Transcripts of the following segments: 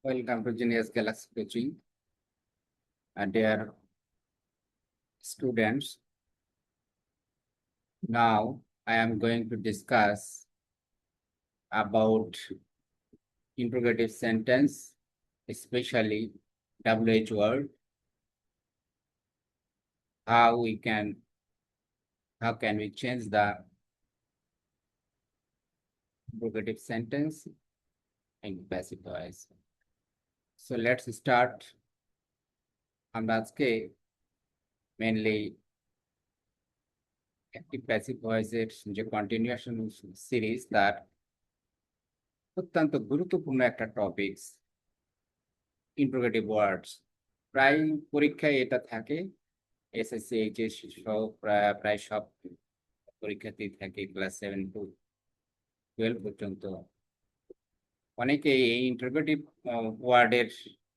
Welcome to Genius Galaxy Coaching, dear students. Now I am going to discuss about interrogative sentence, especially WH word, how can we change the interrogative sentence in passive voice. So let's start. আমরা আজকে mainly active passive ভয়েসের যে continuation series তার অত্যন্ত গুরুত্বপূর্ণ একটা topics interrogative ওয়ার্ডস। প্রায় পরীক্ষায় এটা থাকে, এসএসসি এইচএস সহ প্রায় সব পরীক্ষাতেই থাকে, ক্লাস 7 টু 12 পর্যন্ত। অনেকে এই ইন্ট্রোগেটিভ ওয়ার্ডের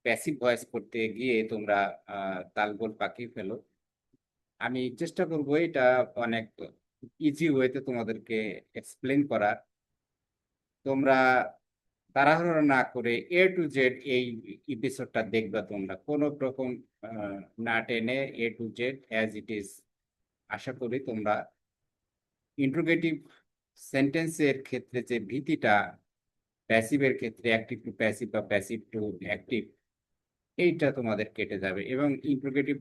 প্যাসিভ ভয়েস করতে গিয়ে তোমরা তালগোল পাকিয়ে ফেলো। আমি চেষ্টা করবো এটা অনেক ইজি ওয়েতে তোমাদেরকে এক্সপ্লেন করার। তোমরা তাড়াহুড়ো না করে এ টু জেড এই এপিসোডটা দেখবা, তোমরা কোনো রকম না টেনে A to Z as it is. আশা করি তোমরা ইন্ট্রোগেটিভ সেন্টেন্সের ক্ষেত্রে যে ভীতিটা প্যাসিভের ক্ষেত্রে অ্যাক্টিভ টু প্যাসিভ বা প্যাসিভ টু অ্যাক্টিভ, এইটা তোমাদের কেটে যাবে এবং ইন্ট্রোগেটিভ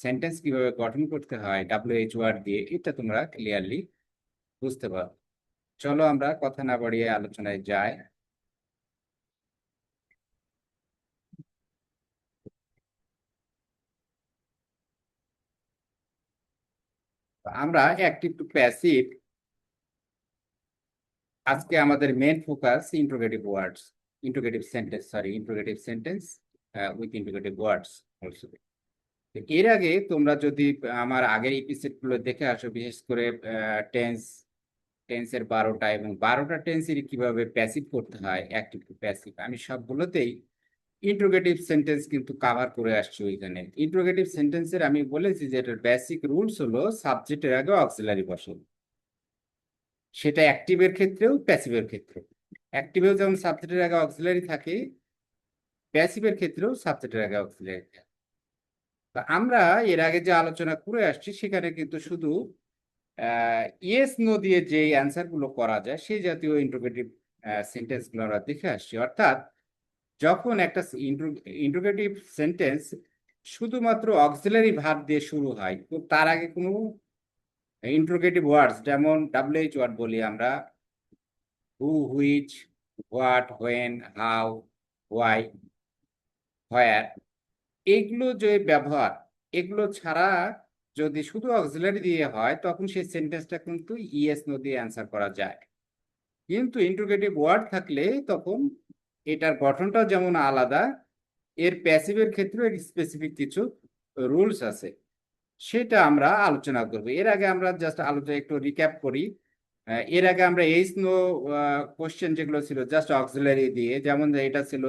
সেন্টেন্স কিভাবে গঠন করতে হয় WH ওয়ার্ড দিয়ে, এটা তোমরা ক্লিয়ারলি বুঝতে পারো। চলো আমরা কথা না বাড়িয়ে আলোচনায় যাই। আমরা অ্যাক্টিভ টু প্যাসিভ, আজকে আমাদের main focus interrogative words, interrogative sentence with interrogative words also. এর আগে তোমরা যদি আমার আগের এপিসোড গুলো দেখে আসো, বিশেষ করে টেন্সের 12টা এবং 12টা টেন্সের কিভাবে প্যাসিভ করতে হয় অ্যাক্টিভ টু প্যাসিভ, আমি সবগুলোতেই ইন্ট্রোগেটিভ সেন্টেন্স কিন্তু কাভার করে আসছি। ওইখানে ইন্ট্রোগেটিভ সেন্টেন্সের আমি বলেছি যে এটার বেসিক রুলস হলো সাবজেক্টের আগে অক্সিলারি বসানো, সেটা অ্যাক্টিভের ক্ষেত্রেও প্যাসিভের ক্ষেত্রেও। অ্যাক্টিভেও যেমন সাবজেক্টের আগে অক্সিলারি থাকে, প্যাসিভের ক্ষেত্রেও সাবজেক্টের আগে অক্সিলারি থাকে। আমরা এর আগে যে আলোচনা করে আসছি সেখানে কিন্তু শুধু ইয়েস নো দিয়ে যে অ্যান্সার গুলো করা যায় সেই জাতীয় ইন্ট্রোগেটিভ সেন্টেন্স গুলো আমরা দেখে আসছি। অর্থাৎ যখন একটা ইন্ট্রোগেটিভ সেন্টেন্স শুধুমাত্র অক্সিলারি ভার্ব দিয়ে শুরু হয়, তো তার আগে কোনো ইন্ট্রোগেটিভ ওয়ার্ডস, যেমন WH ওয়ার্ড বলি আমরা, who, which, what, when, how, why, where, এগুলো যে ব্যবহার, এগুলো ছাড়া যদি শুধু অক্সিলারি দিয়ে হয় তখন সেই সেন্টেন্সটা কিন্তু ইয়েস নো দিয়ে অ্যান্সার করা যায়। কিন্তু ইন্ট্রোগেটিভ ওয়ার্ড থাকলে তখন এটার গঠনটা যেমন আলাদা, এর প্যাসিভের ক্ষেত্রে এর স্পেসিফিক কিছু রুলস আছে, সেটা আমরা আলোচনা করব। এর আগে আমরা জাস্ট আলোচনা একটু রিক্যাপ করি। এর আগে আমরা এইস নো কোশ্চেন যেগুলো ছিল জাস্ট অক্সিলারি দিয়ে, যেমন এটা ছিল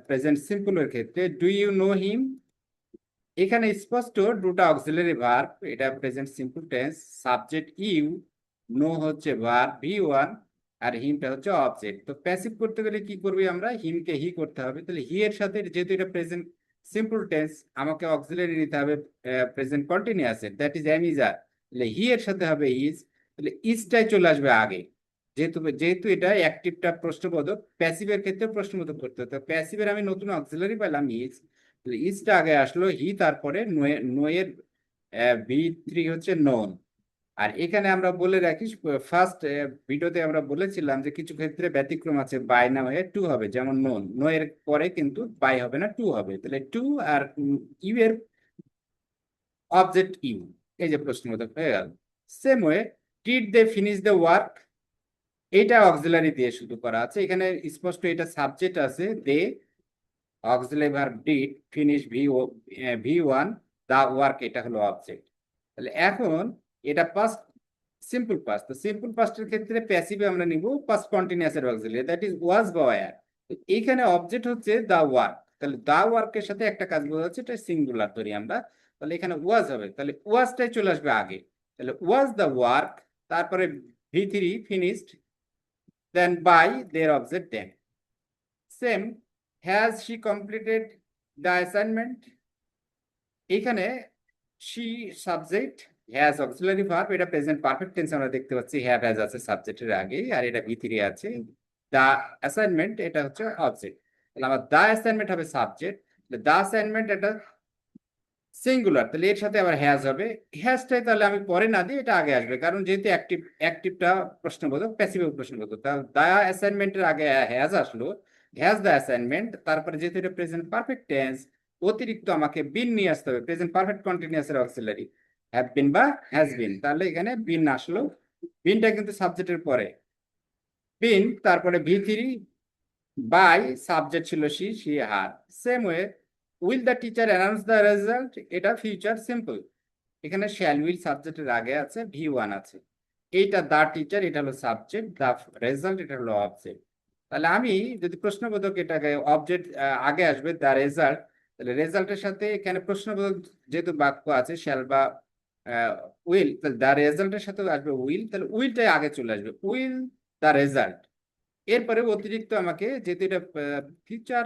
প্রেজেন্ট সিম্পলের ক্ষেত্রে, ডু ইউ নো হিম, এখানে স্পষ্ট দুটা অক্সিলারি ভার্ব, এটা present simple tense, subject you, know হচ্ছে ভার্ব V1, আর হিমটা হচ্ছে অবজেক্ট। তো প্যাসিভ করতে গেলে কি করবি আমরা, হিমকে হি করতে হবে। তাহলে হি এর সাথে যেহেতু এটা প্রেজেন্ট সিম্পল টেন্স, আমাকে অক্সিলারি নিতে হবে প্রেজেন্ট কন্টিনিউয়াস এর, দ্যাট ইজ এম ইজ আর। তাহলে হি এর সাথে হবে ইজ, তাহলে ইজটাই চলে আসবে আগে। যেহেতু যেহেতু এটা অ্যাক্টিভটা প্রশ্নবোধক, প্যাসিভের ক্ষেত্রে প্রশ্নবোধক করতে হতো। প্যাসিভের আমি নতুন অক্সিলারি পেলাম ইজ, ইজটা আগে আসলো, হি, তারপরে নোয়ের V3 হচ্ছে নোন। আর এখানে আমরা বলে রাখি, ফার্স্ট ভিডিওতে আমরা বলেছিলাম যে কিছু ক্ষেত্রে ব্যতিক্রম আছে, বাই না হয়ে টু হবে, যেমন নোন, নো এর পরে কিন্তু বাই হবে না, টু হবে। তাহলে টু আর ইউ এর অবজেক্ট ইউ, এই যে প্রশ্নবোধক হয়ে গেল। Same way, did they finish the work, এইটা অক্সিলারি দিয়ে শুরু করা আছে, এখানে স্পষ্ট এটা সাবজেক্ট আছে they, auxiliary verb did, finish V1, the work এটা হলো অবজেক্ট। তাহলে এখন এটা পাস্ট সিম্পল পাস্ট, তো সিম্পল পাস্টের ক্ষেত্রে প্যাসিভে আমরা নিব পাস্ট কন্টিনিউয়াস এর অক্সিলারি, দ্যাট ইজ ওয়াজ বা ওয়্যার। এইখানে অবজেক্ট হচ্ছে দা ওয়ার্ক, তাহলে দা ওয়ার্কের সাথে একটা কাজ বোঝা যাচ্ছে, এটা সিঙ্গুলার ধরি আমরা, তাহলে এখানে ওয়াজ হবে, তাহলে ওয়াজটাই চলে আসবে আগে। তাহলে ওয়াজ দা ওয়ার্ক, তারপরে V3 finished, then by, there object then. Same has she completed the assignment, এখানে she subject, has auxiliary verb, এটা প্রেজেন্ট পারফেক্ট টেন্স আমরা দেখতে পাচ্ছি, হ্যাভ হ্যাজ আছে সাবজেক্টের আগে, আর এটা ভিতরে আছে। দা অ্যাসাইনমেন্ট এটা হচ্ছে অবজেক্ট, তাহলে আমার দা অ্যাসাইনমেন্ট হবে সাবজেক্ট, দা অ্যাসাইনমেন্ট এটা সিঙ্গুলার, তাহলে এর সাথে আবার হ্যাজ হবে। হ্যাজটাই তাহলে আমি পরে না দিই, এটা আগে আসবে, কারণ যেহেতু অ্যাক্টিভটা প্রশ্নবোধক, প্যাসিভ প্রশ্নবোধক, তাহলে দা অ্যাসাইনমেন্টের আগে হ্যাজ আসলো, হ্যাজ দা অ্যাসাইনমেন্ট, তারপরে যেহেতু এটা প্রেজেন্ট পারফেক্ট টেন্স, অতিরিক্ত আমাকে বিন নিয়ে আসতে হবে, প্রেজেন্ট পারফেক্ট কন্টিনিউয়াস এর অক্সিলারি হ্যাভ বিন বা হ্যাজ বিন, তাহলে এখানে বিন আসলো, বিনটা কিন্তু সাবজেক্টের পরে, বিন তারপরে ভি3 বাই সাবজেক্ট ছিল she her, same way will the teacher announce the result, এটা ফিউচার সিম্পল, এখানে শ্যাল উইল সাবজেক্টের আগে আছে, ভি1 আছে, এইটা দা টিচার এটা হলো সাবজেক্ট, দা রেজাল্ট এটা হলো অবজেক্ট। তাহলে আমি যদি প্রশ্নবোধক এটাকে অবজেক্ট আগে আসবে দা রেজাল্ট, তাহলে রেজাল্টের সাথে এখানে প্রশ্নবোধক যেহেতু বাক্য আছে শ্যাল বা উইল, তাহলে দা রেজাল্টের সাথে আসবে উইল, তাহলে উইলটাই আগে চলে আসবে, উইল দা রেজাল্ট। এরপরে অতিরিক্ত আমাকে যেহেতু এটা ফিউচার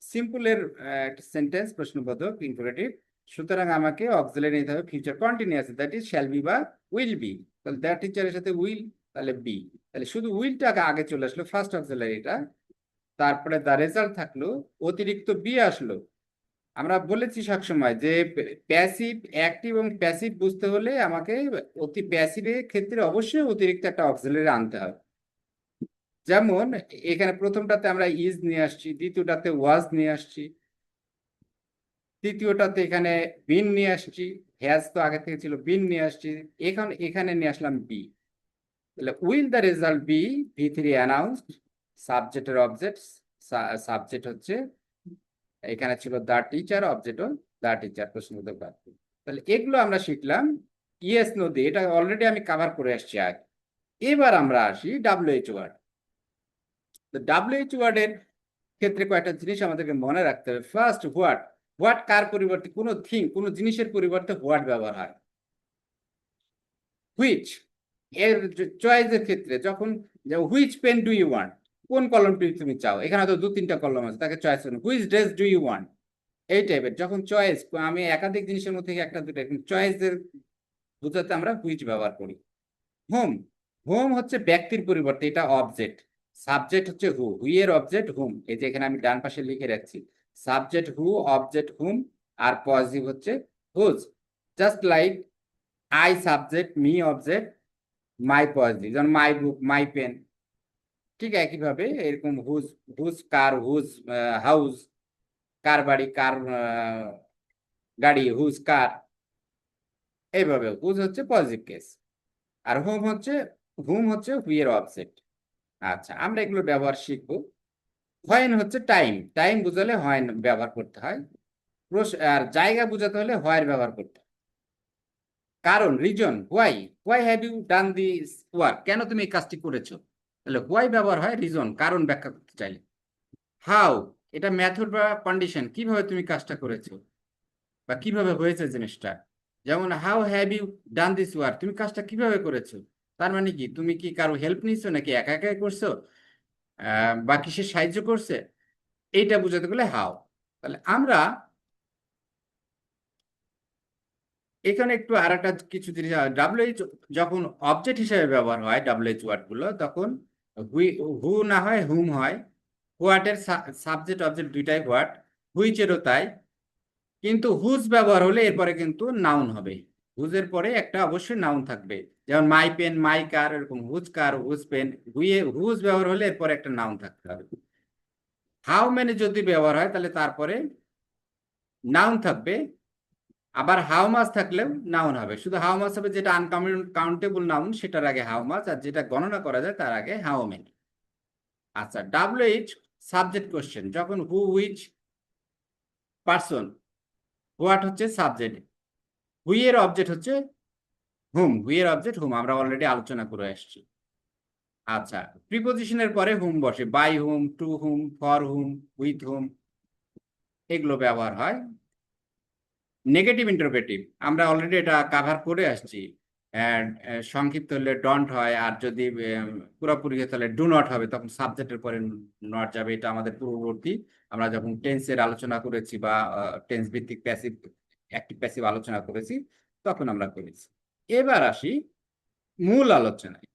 সিম্পলের একটা সেন্টেন্স প্রশ্নবোধক ইন্টারোগেটিভ, সুতরাং আমাকে অক্সিলারি নিতে হবে future continuous, that is shall be বা উইল বি, তাহলে দ্যাট টিচারের সাথে উইল, তাহলে বি, তাহলে শুধু উইলটা আগে চলে আসলো ফার্স্ট অক্সিলারিটা, তারপরে দ্য রেজাল্ট থাকলো, অতিরিক্ত বি আসলো। আমরা বলেছি সবসময় যে প্যাসিভ, অ্যাক্টিভ এবং প্যাসিভ বুঝতে হলে আমাকে অতি প্যাসিভের ক্ষেত্রে অবশ্যই অতিরিক্ত একটা অক্সিলারি আনতে হবে। যেমন এখানে প্রথমটাতে আমরা ইজ নিয়ে আসছি, দ্বিতীয়টাতে ওয়াজ নিয়ে আসছি, তৃতীয়টাতে এখানে বিন নিয়ে আসছি, হ্যাজ তো আগে থেকে ছিল, বিন নিয়ে আসছি, এখানে নিয়ে আসলাম বি, তাহলে উইল দ্য রেজাল্ট বি ভি3 অ্যানাউন্সড, সাবজেক্টের অবজেক্ট, সাবজেক্ট হচ্ছে এখানে ছিল the teacher, object the teacher প্রশ্নবোধক বাক্য। তাহলে এগুলো আমরা শিখলাম, ইয়েস নো দিয়ে, এটা অলরেডি আমি কভার করে আসছি আগে। এবার আমরা আসি ডাব্লিউএইচ ওয়ার্ড। তো ডাব্লিউএইচ ওয়ার্ডের ক্ষেত্রে কয়েকটা জিনিস আমাদেরকে মনে রাখতে হবে। ফার্স্ট, হোয়াট, হোয়াট কার পরিবর্তে, কোনো থিং, কোনো জিনিসের পরিবর্তে হোয়াট ব্যবহার হয়। হুইচ এর চয়েসের ক্ষেত্রে যখন which pen do you want, কোন কলমটি তুমি চাও, এখানে তো দু তিনটা কলম আছে, তাকে চয়েস করুন, which dress do you want, এই টাইপের যখন চয়েস, আমি একাধিক জিনিসের মধ্যে থেকে একটা দুটো চয়েসের বোঝাতে আমরা হুইচ ব্যবহার করি। হোম, হোম হচ্ছে ব্যক্তির পরিবর্তে, এটা অবজেক্ট, সাবজেক্ট হচ্ছে হু, হুই এর অবজেক্ট হুম, এই যে এখানে আমি ডান পাশে লিখে রাখছি, সাবজেক্ট হু, অবজেক্ট হুম, আর পজিটিভ হচ্ছে whose, just like I subject, me object, my positive, যেমন মাই বুক, মাই পেন, ঠিক একইভাবে এরকম হুজ, হুজ কার, হুজ হাউস, কার বাড়ি, কার গাড়ি, হুজ কার, এইভাবে হুজ হচ্ছে পজিটিভ কেস, আর হুম হচ্ছে হুই এর অবজেক্ট। আচ্ছা, আমরা এগুলো ব্যবহার শিখবো। হোয়েন হচ্ছে টাইম, টাইম বুঝালে হোয়েন ব্যবহার করতে হয়, আর জায়গা বুঝাতে হলে হোয়ার ব্যবহার করতে হয়। কারণ reason, why, why have you done this work, কেন তুমি এই কাজটি করেছো, তাহলে হোয়াই ব্যবহার হয় রিজন, কারণ ব্যাখ্যা করতে চাইলে। হাউ, এটা মেথড বা কন্ডিশন, কিভাবে তুমি কাজটা করেছো বা কিভাবে হয়েছে জিনিসটা, যেমন how have you done this work, তুমি কাজটা কিভাবে করেছো, তার মানে কি তুমি কি কারো হেল্প নিছো নাকি একা একাই করছো, বা কিসের সাহায্য করছে, এইটা বুঝাতে গেলে হাউ। তাহলে আমরা এখানে একটু আর একটা কিছু জিনিস, ডাব্লিউএইচ যখন অবজেক্ট হিসেবে ব্যবহার হয় ডাব্লিউএইচ ওয়ার্ড গুলো, তখন হু না হয় হুম হয়, হোয়াটের সাবজেক্ট অবজেক্ট দুইটাই হোয়াট, হুইচেরও তাই, কিন্তু হুজ ব্যবহার হলে এরপরে কিন্তু নাউন হবে, হুজের পরে একটা অবশ্যই নাউন থাকবে, যেমন মাই পেন, মাই কার, এরকম হুজ কার, হুজ পেন, হুজ ব্যবহার হলে এরপরে একটা নাউন থাকতে হবে। হাউ মেনি যদি ব্যবহার হয় তাহলে তারপরে নাউন থাকবে, আবার হাউ মাছ থাকলেও নাউন হবে, শুধু হাউ মাছ হবে যেটা আনকাউন্টেবল নাউন, সেটার আগে হাউ মাছ, আর যেটা গণনা করা যায় তার আগে হাউ মেনি। আচ্ছা, ডাব্লিউএইচ সাবজেক্ট কোশ্চেন, যখন হু, হুইচ, পার্সন, হোয়াট হচ্ছে সাবজেক্ট, হুই এর অবজেক্ট হচ্ছে হুম, হুই এর অবজেক্ট হুম, আমরা অলরেডি আলোচনা করে আসছি। আচ্ছা, প্রিপোজিশনের পরে হুম বসে, by whom, to whom, for whom, with whom, এগুলো ব্যবহার হয়। নেগেটিভ ইন্টারোগেটিভ আমরা অলরেডি এটা কভার করে আসছি, সংক্ষিপ্ত হলে ডন্ট হয়, আর যদি পুরোপুরি হতে হলে ডু নট হবে, তখন সাবজেক্টের পরে নট যাবে। এটা আমাদের পূর্ববর্তী আমরা যখন টেন্সের আলোচনা করেছি বা টেন্স ভিত্তিক প্যাসিভ অ্যাক্টিভ প্যাসিভ আলোচনা করেছি তখন আমরা করেছি। এবার আসি মূল আলোচনায়।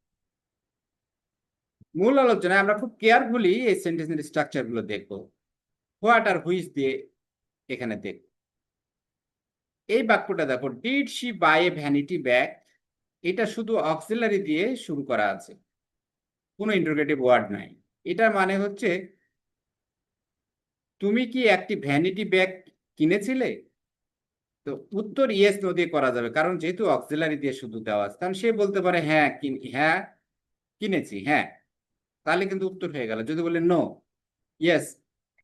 মূল আলোচনায় আমরা খুব কেয়ারফুলি এই সেন্টেন্সের স্ট্রাকচার গুলো দেখবো। হোয়াট আর হুইচ দিয়ে এখানে দেখব। এই বাক্যটা দেখো, did she buy a vanity bag, এটা শুধু অক্সিলারি দিয়ে শুরু করা আছে, কোনো ইন্টারোগেটিভ ওয়ার্ড নাই। এটার মানে হচ্ছে তুমি কি একটি ভ্যানিটি ব্যাগ কিনেছিলে? তো উত্তর ইয়েস নো দিয়ে করা যাবে, কারণ যেহেতু অক্সিলারি দিয়ে শুধু দেওয়া আছে, কারণ সে বলতে পারে হ্যাঁ হ্যাঁ কিনেছি, হ্যাঁ, তাহলে কিন্তু উত্তর হয়ে গেল। যদি বলে নো, ইয়েস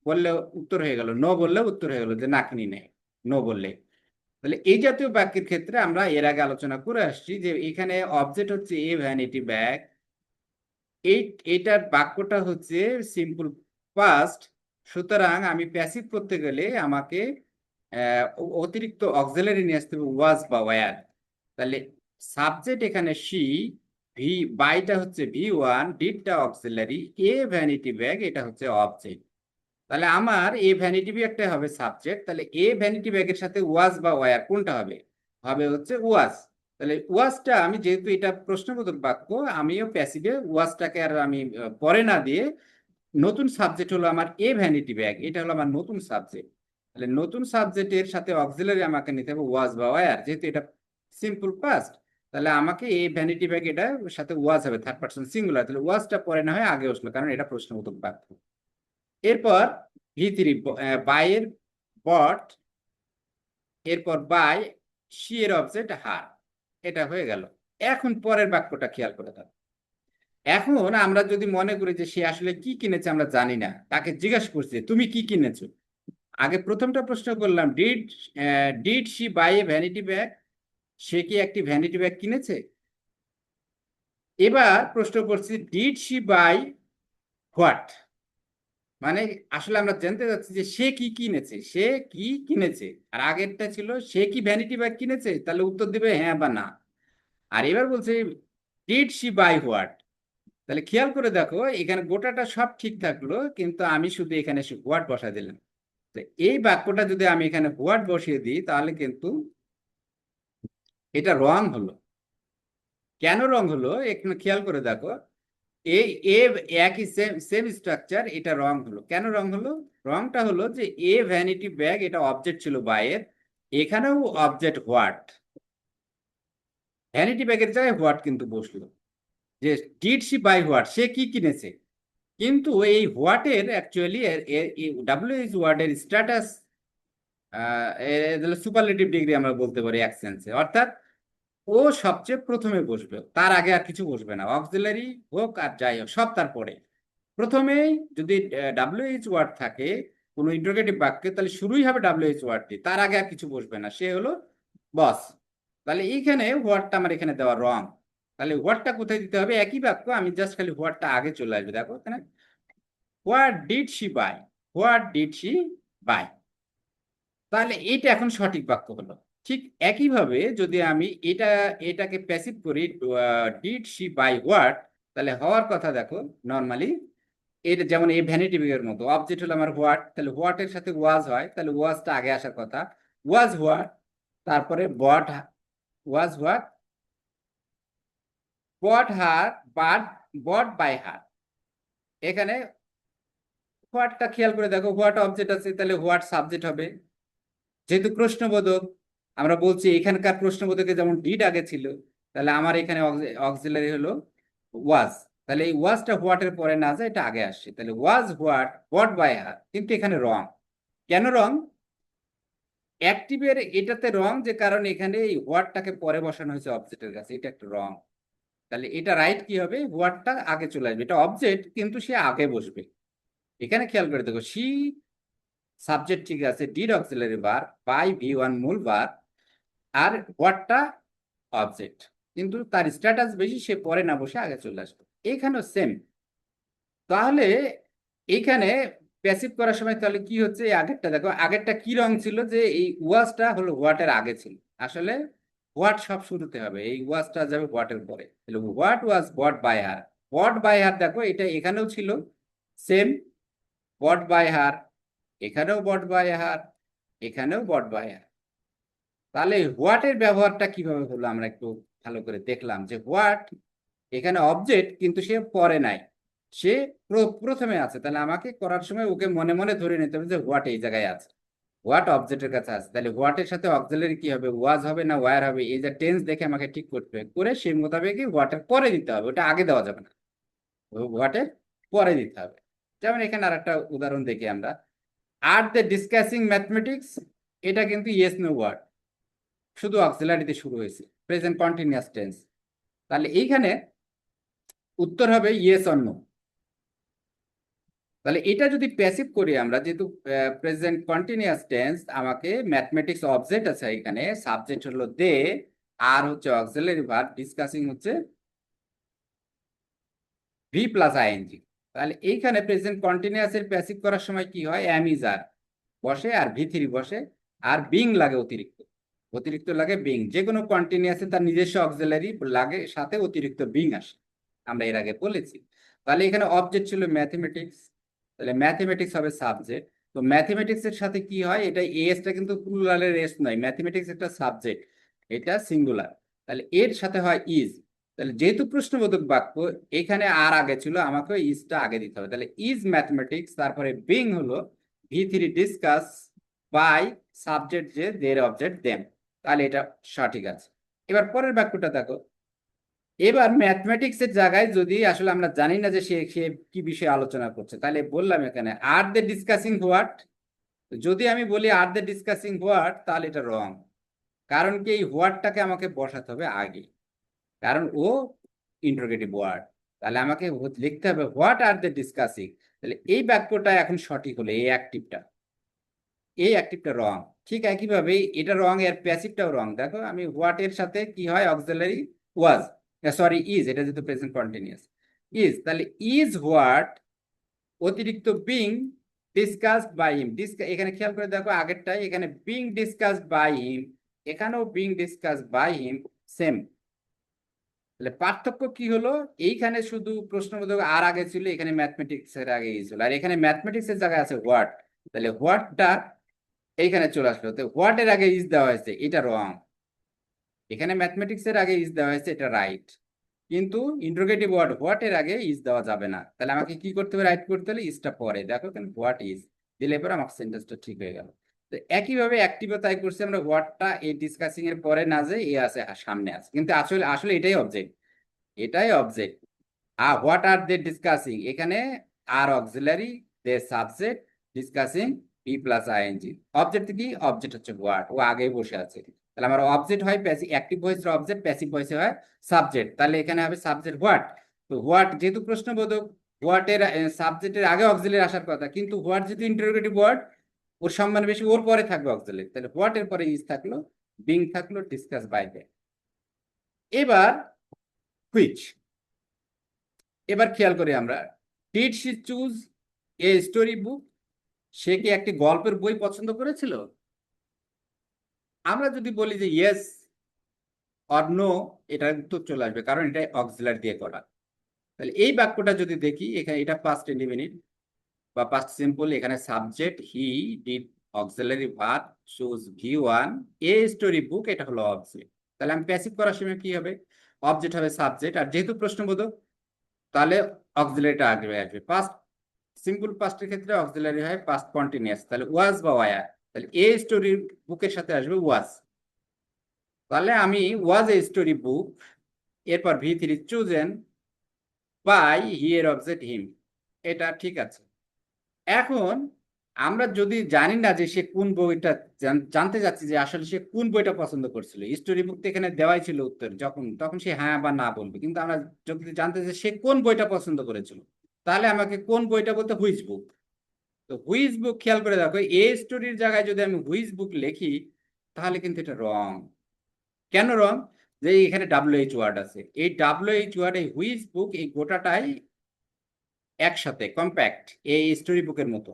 বললে উত্তর হয়ে গেল, নো বললে উত্তর হয়ে গেল যে না কিনি নেই, নো বললে। তাহলে এই জাতীয় বাক্যের ক্ষেত্রে আমরা এর আগে আলোচনা করে আসছি যে এখানে অবজেক্ট হচ্ছে এ ভ্যানিটি ব্যাগ, এইটার বাক্যটা হচ্ছে সিম্পল পাস্ট। সুতরাং আমি প্যাসিভ করতে গেলে আমাকে অতিরিক্ত অক্সিলারি নিয়ে আসতে হবে, ওয়াজ বা ওয়্যার। তাহলে সাবজেক্ট এখানে সি, ভি বাইটা হচ্ছে V1, ডিডটা অক্সিলারি, এ ভ্যানিটি ব্যাগ এটা হচ্ছে অবজেক্ট। তাহলে আমার এ ভ্যানিটি ব্যাগটা হবে সাবজেক্ট। তাহলে এ ভ্যানিটি ব্যাগের সাথে ওয়াজ বা ওয়্যার কোনটা হবে? হবে হচ্ছে ওয়াজ। তাহলে ওয়াজটা আমি, যেহেতু এটা প্রশ্নবোধক বাক্য, আমিও প্যাসিভে ওয়াজটাকে আর আমি পরে না দিয়ে, নতুন সাবজেক্ট হলো আমার এ ভ্যানিটি ব্যাগ, এটা হলো আমার নতুন সাবজেক্ট। তাহলে নতুন সাবজেক্টের সাথে অক্সিলারি আমাকে নিতে হবে ওয়াজ বা ওয়্যার, যেহেতু এটা সিম্পল পাস্ট। তাহলে আমাকে এ ভ্যানিটি ব্যাগ এটা সাথে ওয়াজ হবে, থার্ড পারসন সিঙ্গুলার। তাহলে ওয়াজটা পরে না হয় আগে আসলো, কারণ এটা প্রশ্নবোধক বাক্য। এরপর V3 বাইয়ের বট, এরপর বাই সি এর অবজেক্ট হার, এটা হয়ে গেল। এখন পরের বাক্যটা খেয়াল করে দাও। এখন আমরা যদি মনে করি যে সে আসলে কি কিনেছে আমরা জানি না, তাকে জিজ্ঞাসা করছে তুমি কি কিনেছো। আগে প্রথমটা প্রশ্ন করলাম, did she buy a vanity bag, সে কি একটি ভ্যানিটি ব্যাগ কিনেছে। এবার প্রশ্ন করছি ডিড শি বাই হোয়াট, মানে আসলে আমরা জানতে চাচ্ছি যে সে কি কিনেছে, সে কি কিনেছে। আর আগেরটা ছিল সে কি ভ্যানিটি ব্যাগ কিনেছে, তাহলে উত্তর দিবে হ্যাঁ বা না। আর এবার বলছে ডিড শি বাই হোয়াট। তাহলে খেয়াল করে দেখো, এখানে গোটাটা সব ঠিক থাকলো, কিন্তু আমি শুধু এখানে হোয়াট বসা দিলাম। তো এই বাক্যটা যদি আমি এখানে হোয়াট বসিয়ে দিই তাহলে কিন্তু এটা রং হলো। কেন রং হলো একটু খেয়াল করে দেখো। এই এ একই সেম সেম স্ট্রাকচার, এটা রং হলো। কেন রং হলো? রংটা হলো যে এ ভ্যানিটি ব্যাগ এটা অবজেক্ট ছিল বাইয়ের, এখানেও অবজেক্ট হোয়াট, ভ্যানিটি ব্যাগের জায়গায় হোয়াট কিন্তু বসলো। যে ডিড শি বাই হোয়াট, সে কি কিনেছে। কিন্তু এই হোয়াটের অ্যাকচুয়ালি WH ওয়ার্ডের স্ট্যাটাস সুপারলেটিভ ডিগ্রি আমরা বলতে পারি এক সেন্সে, অর্থাৎ ও সবচেয়ে প্রথমে বসবে, তার আগে আর কিছু বসবে না, অক্সিলারি হোক আর যাই হোক সব তারপরে। প্রথমেই যদি WH ওয়ার্ড থাকে কোনো ইন্টারোগেটিভ বাক্যে, তাহলে শুরুই হবে WH ওয়ার্ডটি, তার আগে আর কিছু বসবে না, সে হলো বস। তাহলে এইখানে হোয়াটটা আমার এখানে দেওয়া রং। তাহলে হোয়াটটা কোথায় দিতে হবে? একই বাক্য, আমি জাস্ট খালি হোয়াটটা আগে চলে আসবে। দেখো এখানে what did she buy, what did she buy, তাহলে এটা এখন সঠিক বাক্য হলো। ঠিক একইভাবে যদি আমি এটাকে প্যাসিভ করি, ডিড শি বাই হোয়াট, তাহলে হওয়ার কথা দেখো নর্মালি এটা যেমন এই ভ্যানিটি ব্যাগের মতো, অবজেক্ট হলো আমার হোয়াট, তাহলে হোয়াট এর সাথে ওয়াজ হয়, তাহলে ওয়াজটা আগে আসার কথা, ওয়াজ হোয়াট, তারপরে ওয়াজ what, bot her, bought by হার। এখানে হোয়াটটা খেয়াল করে দেখো, হোয়াট অবজেক্ট আছে, তাহলে হোয়াট সাবজেক্ট হবে। যেহেতু প্রশ্নবোধক, আমরা বলছি এখানকার প্রশ্নবোধকে যেমন ডিড আগে ছিল, তাহলে আমার এখানে অক্সিলারি হলো ওয়াজ। তাহলে এই ওয়াজটা হোয়াটের পরে না যায়, এটা আগে আসছে। তাহলে ওয়াজ হোয়াট বট বাই হার, কিন্তু এখানে রং। কেন রং? অ্যাক্টিভের এটাতে রং যে কারণ এখানে এই হোয়াটটাকে পরে বসানো হয়েছে অবজেক্টের কাছে, এটা একটা রং। তাহলে এটা রাইট কি হবে? হোয়াটটা আগে চলে আসবে, এটা অবজেক্ট কিন্তু সে আগে বসবে। এখানে খেয়াল করে দেখো, সি সাবজেক্ট ঠিক আছে, did auxiliary bar, by V1 মূল বার, আর হোয়াটটা অবজেক্ট, কিন্তু তার স্ট্যাটাস বেশি, সে পরে না বসে আগে চলে আসবে। এখানেও সেম। তাহলে এইখানে প্যাসিভ করার সময় তাহলে কি হচ্ছে, এই আগেরটা দেখো, আগেরটা কি রং ছিল, যে এই ওয়াজটা হলো হোয়াটের আগে ছিল, আসলে হোয়াট সব শুরুতে হবে, এই ওয়াজটা যাবে হোয়াটের পরে। তাহলে what was bought by her, bought by her দেখো এটা এখানেও ছিল সেম, বট বাই হার, এখানেও বট বাই হার, এখানেও বট বাই হার। তাহলে হোয়াটের ব্যবহারটা কিভাবে হলো আমরা একটু ভালো করে দেখলাম যে হোয়াট এখানে অবজেক্ট কিন্তু সে পরে নাই, সে প্রথমে আছে। তাহলে আমাকে করার সময় ওকে মনে মনে ধরে নিতে হবে যে হোয়াট এই জায়গায় আছে, হোয়াট অবজেক্টের কাছে আছে। তাহলে হোয়াটের সাথে অক্সিলারি কি হবে, ওয়াজ হবে না ওয়্যার হবে, এই যে টেন্স দেখে আমাকে ঠিক করতে হবে, করে সেই মোতাবেকই হোয়াটের পরে দিতে হবে, ওটা আগে দেওয়া যাবে না, হোয়াটের পরে দিতে হবে। যেমন এখানে আর একটা উদাহরণ দেখি আমরা, আর দ্য ডিসকাসিং ম্যাথমেটিক্স, এটা কিন্তু ইয়েস নো ওয়ার্ড, শুধু অক্সিলারিতে শুরু হয়েছে, প্রেজেন্ট কন্টিনিউয়াস টেন্স। তাহলে এইখানে উত্তর হবে ইয়েস অর নো। তাহলে এটা যদি প্যাসিভ করি আমরা, যেহেতু প্রেজেন্ট কন্টিনিউয়াস টেন্স, আমাকে ম্যাথমেটিক্স অবজেক্ট আছে এখানে, সাবজেক্ট হলো দে, আর হচ্ছে অক্সিলারি ভার্ব, ডিসকাসিং হচ্ছে ভি প্লাস আইএনজি। তাহলে এইখানে প্রেজেন্ট কন্টিনিউয়াস এর প্যাসিভ করার সময় কি হয়, অ্যাম ইজ আর বসে আর ভি থ্রি বসে, আর বিং লাগে অতিরিক্ত, অতিরিক্ত লাগে বিং। যে কোনো কন্টিনিউয়াসে তার নিজস্ব অক্সিলারি লাগে, সাথে অতিরিক্ত বিং আসে, আমরা এর আগে বলেছি। তাহলে এখানে অবজেক্ট ছিল ম্যাথমেটিক্স, তাহলে ম্যাথমেটিক্স হবে সাবজেক্ট। তো ম্যাথমেটিক্স এর সাথে কি হয়, এটা এসটা কিন্তু প্লুরালের এস নয়, ম্যাথমেটিক্স একটা সাবজেক্ট, এটা সিঙ্গুলার, তাহলে এর সাথে হয় ইজ। তাহলে যেহেতু প্রশ্নবোধক বাক্য, এখানে আর আগে ছিল, আমাকে ইজটা আগে দিতে হবে। তাহলে ইজ ম্যাথমেটিক্স, তারপরে বিং হলো V three discuss by subject যে দের অবজেক্ট দেম, তাহলে এটা সঠিক আছে। এবার পরের বাক্যটা দেখো, এবার ম্যাথমেটিক্স এর জায়গায় যদি আসলে আমরা জানি না যে সে সে কি বিষয়ে আলোচনা করছে, তাহলে বললাম এখানে আর দে ডিসকাসিং হোয়াট, যদি আমি বলি আর দে ডিসকাসিং হোয়াট, তাহলে এটা রং। কারণ কি, এই হোয়াটটাকে আমাকে বসাতে হবে আগে, কারণ ও ইন্টারোগেটিভ ওয়ার্ড। তাহলে আমাকে লিখতে হবে হোয়াট আর দে ডিসকাসিং। তাহলে এই বাক্যটা এখন সঠিক হলো, এই অ্যাক্টিভটা রং। ঠিক একইভাবে এটা রং, এর প্যাসিভটাও রং। দেখো আমি হোয়াট এর সাথে কি হয়, অক্সিলারি ওয়াজ, সরি ইজ, এটা যেহেতু প্রেজেন্ট কন্টিনিউয়াস ইজ, তাহলে ইজ হোয়াট অতিরিক্ত বিং ডিসকাসড বাই হিম। এখানে খেয়াল করে দেখো আগেরটাই, এখানে বিং ডিসকাসড বাই হিম, এখানেও being discussed by him, same. তাহলে পার্থক্য কি হলো, এইখানে শুধু প্রশ্নবোধক আর আগে ছিল, এখানে ম্যাথমেটিক্স এর আগে ছিল, আর এখানে ম্যাথমেটিক্স এর জায়গায় আছে হোয়াট। তাহলে হোয়াটটা এইখানে চলে আসলো, তো হোয়াট এর আগে ইজ দেওয়া হয়েছে, এটা রং। এখানে ম্যাথমেটিক্স এর আগে ইজ দেওয়া হয়েছে, এটা রাইট। কিন্তু ইন্টারোগেটিভ ওয়ার্ড হোয়াট এর আগে ইজ দেওয়া যাবে না। তাহলে আমাকে কি করতে হবে, রাইট করতে হলে ইজটা পরে, দেখো কেন হোয়াট ইজ দিলে পরে আমার সেন্টেন্সটা ঠিক হয়ে গেল। তো একইভাবে অ্যাক্টিভও তাই করছি আমরা, হোয়াটটা এই ডিসকাসিং এর পরে না, যে এ আছে সামনে আছে, কিন্তু আসলে আসলে এটাই অবজেক্ট, এটাই অবজেক্ট। আর হোয়াট আর দে ডিসকাসিং, এখানে are auxiliary, they subject, discussing be plus ING. Object কি, অবজেক্ট হচ্ছে হোয়াট, ও আগেই বসে আছে। তাহলে আমার অবজেক্ট হয় প্যাসিভ, অ্যাক্টিভ ভয়েসের অবজেক্ট, প্যাসিভ ভয়েসে হয় সাবজেক্ট। তাহলে এখানে হবে সাবজেক্ট হোয়াট। তো হোয়াট যেহেতু প্রশ্নবোধক, হোয়াটের সাবজেক্টের আগে অক্সিলারি আসার কথা, কিন্তু হোয়াট যেহেতু ইন্টারোগেটিভ ওয়ার্ড, ওর সম্মান বেশি, ওর পরে থাকবে অক্সিলারি। তাহলে হোয়াট এর পরে ইজ থাকলো, বিং থাকলো, ডিসকাস বাই দে। এবার হুইচ, এবার খেয়াল করি আমরা, did she choose a story book, সে কি একটি গল্পের বই পছন্দ করেছিল? আমরা যদি বলি যে ইয়েস অর নো, এটার উত্তর চলে আসবে, কারণ এটা অক্সিলারি দিয়ে করা। তাহলে এই বাক্যটা যদি দেখি, এখানে এটা পাস্ট ইনডিফিনিট বা পাস্ট সিম্পল, এখানে subject he did, auxiliary verb choose V one, A story বুক, এটা হলো অবজেক্ট। তাহলে আমি প্যাসিভ করার সময় কি হবে, অবজেক্ট হবে সাবজেক্ট, আর যেহেতু প্রশ্নবোধক তাহলে অক্সিলারিটা আগে আসবে। পাস্ট সিম্পল পাস্টের ক্ষেত্রে অক্সিলারি হয় পাস্ট কন্টিনিউয়াস, তাহলে ওয়াজ বা ওয়ার, তাহলে এ স্টোরি বুকের সাথে আসবে ওয়াজ। তাহলে আমি ওয়াজ এ স্টোরি বুক, এরপর V three chosen by he এর অবজেক্ট হিম, এটা ঠিক আছে। এখন আমরা যদি জানি না যে সে কোন বইটা, জানতে যাচ্ছি যে আসলে সে কোন বইটা পছন্দ করছিল, স্টোরি বুক তো এখানে দেওয়াই ছিল উত্তর, যখন তখন সে হ্যাঁ বা না বলবে, কিন্তু আমরা যদি জানতে চাই সে কোন বইটা পছন্দ করেছিল, তাহলে আমাকে কোন বইটা বলতে হুইচ বুক। তো হুইচ বুক, খেয়াল করে দেখো এ স্টোরির জায়গায় যদি আমি হুইচ বুক লিখি, তাহলে কিন্তু এটা রং। কেন রং, যে এখানে ডাব্লিউএইচ ওয়ার্ড আছে, এই ডাব্লিউএইচ ওয়ার্ড, এই হুইচ বুক, এই গোটাটাই একসাথে কম্প্যাক্ট, এই স্টোরি বুকের মতো।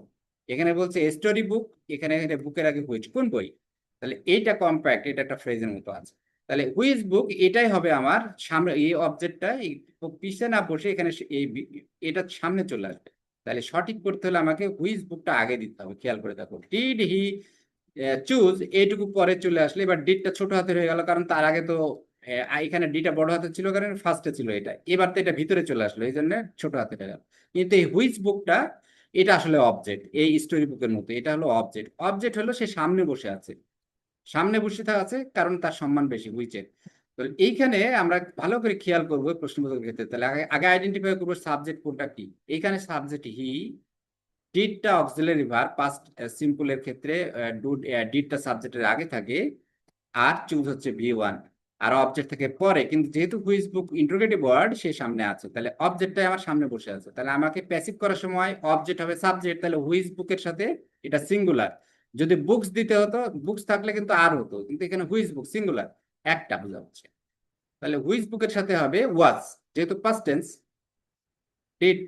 এখানে বলছে স্টোরি বুক, এখানে বুকের আগে হুইচ, কোন বই, তাহলে এইটা কম্প্যাক্ট, এটা একটা ফ্রেজের মতো আছে। তাহলে হুইচ বুক এটাই হবে আমার সামনে, এই অবজেক্টটা পিছে না বসে এখানে এটা সামনে চলে আসবে। তাহলে সঠিক করতে হলে আমাকে হুইচ বুকটা আগে দিতে হবে। খেয়াল করে দেখো, ডিড হি চুজ, এইটুকু পরে চলে আসলে এবার ডিডটা ছোট হাতের হয়ে গেল, কারণ তার আগে তো এখানে ডিটা বড় হাতের ছিল, কারণ ফার্স্টে ছিল এটা, এবার তো এটা ভিতরে চলে আসলো, এই জন্য ছোট হাতের হয়ে গেল। কিন্তু এই হুইচ বুকটা এটা আসলে অবজেক্ট, এই স্টোরি বুকের মতো এটা হলো অবজেক্ট। অবজেক্ট হলো সে সামনে বসে আছে, সামনে বসে আছে কারণ তার সম্মান বেশি হুইচের। তো এইখানে আমরা ভালো করে খেয়াল করবো প্রশ্নবোধকের ক্ষেত্রে। তাহলে আগে আগে আইডেন্টিফাই করবো সাবজেক্ট কোনটা কি। এইখানে সাবজেক্ট হি, ডিডটা অক্সিলারি ভার্ব পাস্ট সিম্পলের ক্ষেত্রে ডিডটা সাবজেক্টের আগে থাকে, আর চুজ হচ্ছে ভি1, আর অবজেক্ট থেকে পরে। কিন্তু যেহেতু হুইচ বুক ইন্টারোগেটিভ ওয়ার্ড সে সামনে আছে, তাহলে অবজেক্টটাই আমার সামনে বসে আছে। তাহলে আমাকে প্যাসিভ করার সময় অবজেক্ট হবে সাবজেক্ট, তাহলে হুইচ বুকের সাথে এটা সিঙ্গুলার। যদি বুকস দিতে হতো, বুকস থাকলে কিন্তু আর হতো, কিন্তু এখানে হুইচ বুক সিঙ্গুলার, একটা বোঝা হচ্ছে। তাহলে হুইচ বুকের সাথে হবে ওয়াজ, যেহেতু পাস্ট টেন্স ডিড।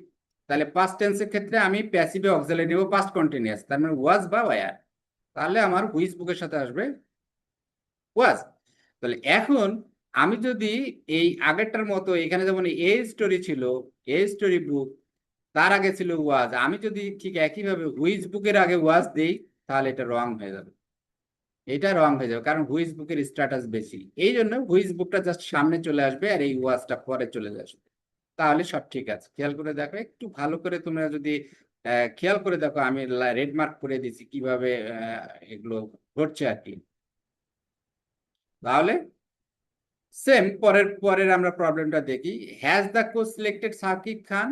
তাহলে পাস্ট টেন্সের ক্ষেত্রে আমি প্যাসিভে অক্সিলারি নেব পাস্ট কন্টিনিউয়াস, তার মানে ওয়াজ বা ওয়ার। তাহলে আমার হুইচ বুকের সাথে আসবে ওয়াজ। তাহলে এখন আমি যদি এই আগেরটার মতো, এখানে যেমন এ স্টোরি ছিল, এ স্টোরি বুক, তার আগে ছিল ওয়াজ, আমি যদি ঠিক একইভাবে হুইচ বুকের আগে ওয়াজ দেই, তাহলে এটা রং হয়ে যাবে। এটা রং হয়ে যাবে, কারণ হুইচ বুকের স্ট্যাটাস বেশি, এই জন্য হুইচ বুকটা জাস্ট সামনে চলে আসবে আর এই ওয়াজটা পরে চলে আসবে। তাহলে সব ঠিক আছে। খেয়াল করে দেখো, একটু ভালো করে তোমরা যদি খেয়াল করে দেখো, আমি রেড মার্ক করে দিছি কিভাবে এগুলো ঘটছে আর কি। তাহলে সেম পরের পরের আমরা প্রবলেমটা দেখি। Has the coach selected Sakib Khan,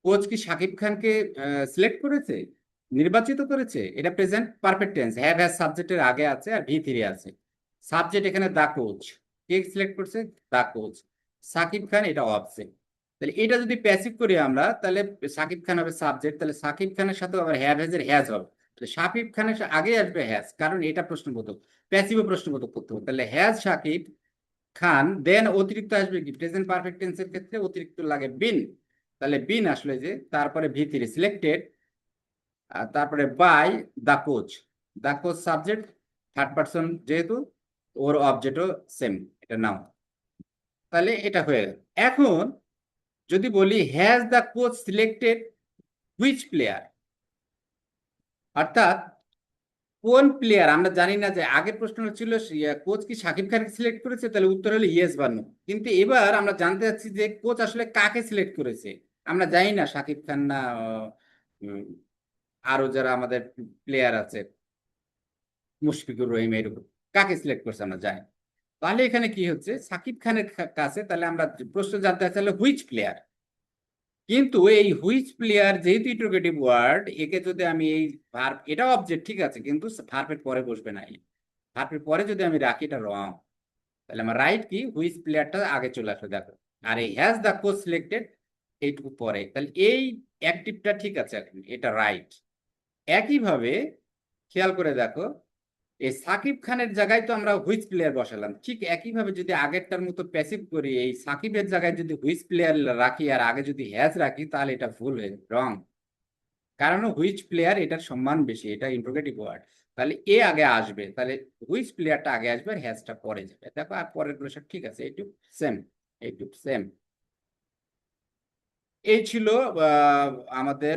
coach কি সাকিব খানকে সিলেক্ট করেছে, নির্বাচিত করেছে? এটা present perfect tense, have has সাবজেক্টের আগে আছে আর ভি3 আছে। সাবজেক্ট এখানে দা কোচ, কে সিলেক্ট করছে? দা কোচ। সাকিব খান এটা অবজেক্ট। তাহলে এটা যদি প্যাসিভ করি আমরা, তাহলে সাকিব খান হবে সাবজেক্ট, তাহলে সাকিব খানের সাথে আবার হ্যাভ হ্যাজ এর হ্যাজ হবে। তাহলে সাকিব খানের আগে আসবে হ্যাজ, কারণ এটা প্রশ্নবোধক, প্যাসিভ প্রশ্নবোধক করতে হবে। তাহলে হ্যাজ সাকিব খান, দেন অতিরিক্ত আসবে কি, প্রেজেন্ট পারফেক্ট টেন্সের ক্ষেত্রে অতিরিক্ত লাগে বিন। তাহলে বিন আসলে যে, তারপরে ভি3 সিলেক্টেড, আর তারপরে by the coach. The coach subject, third person যেহেতু, ওর অবজেক্টও সেম, এটা নাও। তাহলে এটা হয়ে গেল। এখন যদি বলি has the coach selected which player, অর্থাৎ কোন প্লেয়ার, আমরা জানি না যে আগের প্রশ্ন ছিল কোচ কি শাকিব খানকে সিলেক্ট করেছে, তাহলে উত্তর হলো ইয়েস বা নো। কিন্তু এবার আমরা জানতে চাচ্ছি যে কোচ আসলে কাকে সিলেক্ট করেছে। আমরা জানি না শাকিব খান না উম, আরো যারা আমাদের প্লেয়ার আছে, মুশফিকুর রহিম, এরকম কাকে সিলেক্ট করছে আমরা জানি। তাহলে এখানে কি হচ্ছে, সাকিব খানের কাছে, তাহলে আমরা প্রশ্ন জানতে চাচ্ছি হুইচ প্লেয়ার। কিন্তু এই হুইচ প্লেয়ার যেহেতু ইন্টারোগেটিভ ওয়ার্ড, একে যদি আমি এই ভার্ব, এটা অবজেক্ট ঠিক আছে, কিন্তু ভার্বের পরে বসবে না, ভার্বের পরে যদি আমি রাখি এটা রং। তাহলে আমার রাইট কি, হুইচ প্লেয়ারটা আগে চলে আসবে দেখো, আর এই হ্যাজ দ্য কোচ সিলেক্টেড এইটুকু পরে। তাহলে এই অ্যাক্টিভটা ঠিক আছে এখন, এটা রাইট। একইভাবে খেয়াল করে দেখো, এই সাকিব খানের জায়গায় তো আমরা হুইচ প্লেয়ার বসালাম, ঠিক একইভাবে যদি আগেরটার মতো প্যাসিভ করি, এই সাকিবের জায়গায় যদি হুইচ প্লেয়ার রাখি আর আগে যদি হ্যাজ রাখি, তাহলে এটা ভুল হয়ে রং। কারণ হুইচ প্লেয়ার এটার সম্মান বেশি, এটা ইন্টারোগেটিভ ওয়ার্ড। তাহলে এ আগে আসবে, তাহলে হুইচ প্লেয়ারটা আগে আসবে আর হ্যাজটা পরে যাবে। দেখো আর পরের গুলো সব ঠিক আছে, এইটুক সেম, এইটুক সেম। এই ছিল আমাদের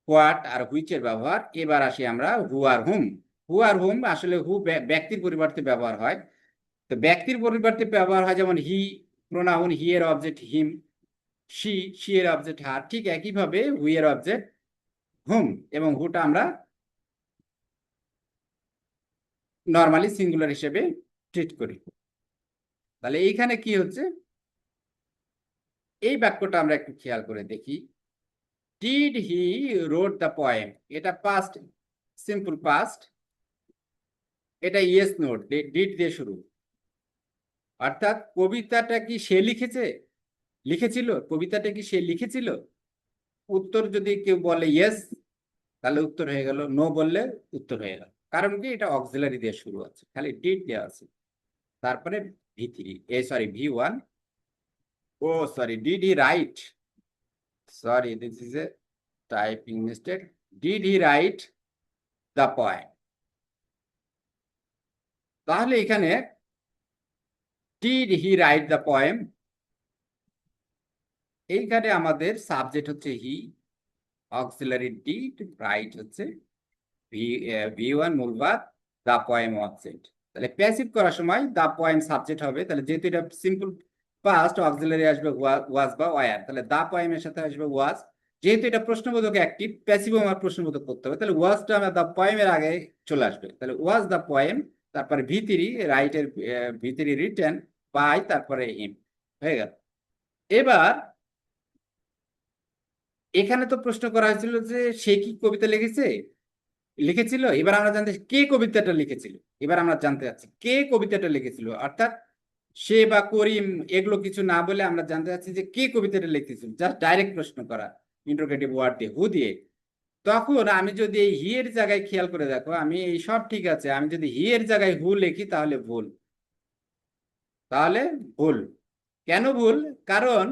হোয়াট আর হুইচের ব্যবহার। এবার আসি আমরা হু আর হুম। হু আর হুম, আসলে হু ব্যক্তির পরিবর্তে ব্যবহার হয়। তো ব্যক্তির পরিবর্তে ব্যবহার হয় যেমন হি, প্রোনাউন হি এর অবজেক্ট হিম, শি, শি এর অবজেক্ট হার। ঠিক একইভাবে হু এর অবজেক্ট হুম, এবং হুটা আমরা নর্মালি সিঙ্গুলার হিসেবে ট্রিট করি। তাহলে এইখানে কি হচ্ছে, এই বাক্যটা আমরা একটু খেয়াল করে দেখি। Did he wrote the poem, এটা পাস্ট, সিম্পল পাস্ট, এটা ইয়েস নোট, ডিড দিয়ে শুরু। অর্থাৎ কবিতাটা কি সে লিখেছে, লিখেছিল, কবিতাটা কি সে লিখেছিল? উত্তর যদি কেউ বলে ইয়েস, তাহলে উত্তর হয়ে গেল, নো বললে উত্তর হয়ে গেল। কারণ কি, এটা অক্সিলারি দিয়ে শুরু আছে, খালি ডিড দেওয়া আছে। তারপরে ভি3, সরি ভি1, oh sorry, did he write, sorry this is a typing mistake, did he write the poem? তাহলে এখানে did he write the poem, এইখানে আমাদের সাবজেক্ট হচ্ছে হি, অক্সিলারি ডিড, রাইট হচ্ছে ভি, ভি1 মূল ভার্ব, দা পোয়েম অবজেক্ট। তাহলে passive করার সময় দা পোয়েম সাবজেক্ট হবে, তাহলে যেহেতু এটা সিম্পল পাস্ট, অক্সিলারি আসবে ওয়াজ বা ওয়ার, তাহলে দা পোয়েমের সাথে আসবে ওয়াজ। যেহেতু এটা প্রশ্নবোধক অ্যাক্টিভ, প্যাসিভ আমার প্রশ্নবোধক করতে হবে, তাহলে ওয়াজটা আমার দা পোয়েমের আগে চলে আসবে, তাহলে ওয়াজ দা পোয়েম, তারপরে ভি3 রাইটের, ভি3 রিটেন বাই, তারপরে হিম, হয়ে গেল। এবার এখানে তো প্রশ্ন করা হয়েছিল যে সে কি কবিতা লিখেছিল, এবার আমরা জানতে কে কবিতাটা লিখেছিল। এবার আমরা জানতে চাচ্ছি কে কবিতাটা লিখেছিল, অর্থাৎ সে বা করিম এগুলো কিছু না বলে আমরা জানতে চাচ্ছি যে কে কবিতাটা লিখেছিল, জাস্ট ডাইরেক্ট প্রশ্ন করা ইন্টারোগেটিভ ওয়ার্ড দিয়ে, হু দিয়ে। তখন আমি যদি এই হি এর জায়গায় খেয়াল করে দেখো, আমি এই সব ঠিক আছে, আমি যদি হি এর জায়গায় হু লিখি তাহলে ভুল। তাহলে ভুল কেন ভুল? কারণ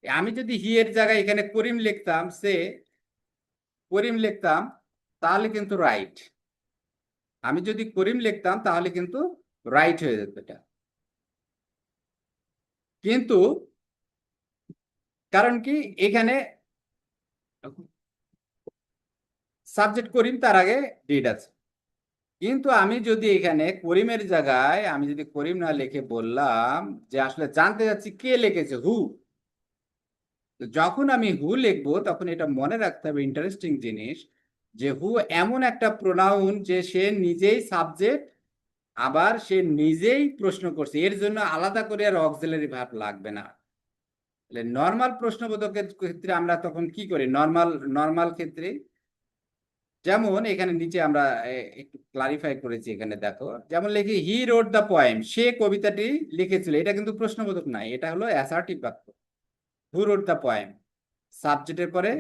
আমি যদি হি এর জায়গায় এখানে করিম লিখতাম তাহলে কিন্তু রাইট। আমি যদি করিম লিখতাম তাহলে কিন্তু রাইট হয়ে যেত এটা। কিন্তু কারণ কি, এখানে সাবজেক্ট করিম, তার আগে ডিড আছে। কিন্তু আমি যদি এখানে করিমের জায়গায় আমি যদি করিম না লিখে বললাম যে আসলে জানতে যাচ্ছি কে লিখেছে, হু, যখন আমি হু লিখবো তখন এটা মনে রাখতে হবে ইন্টারেস্টিং জিনিস, যে হু এমন একটা প্রোনাউন যে সে নিজেই সাবজেক্ট, আবার সে নিজেই প্রশ্ন করছে, এর জন্য আলাদা করে আর অক্সিলারি ভার্ব লাগবে না। তাহলে নর্মাল প্রশ্নবোধকের ক্ষেত্রে আমরা তখন কি করি, নর্মাল ক্ষেত্রে যেমন এখানে নিচে আমরা একটু ক্লারিফাই করেছি, এখানে দেখো যেমন লিখি হি রোড দ্য পোয়েম, সে কবিতাটি লিখেছিল, এটা কিন্তু প্রশ্নবোধক নাই, এটা হলো অ্যাসার্টিভ বাক্য। হু রোড দ্য পোয়েম, সাবজেক্টের পরে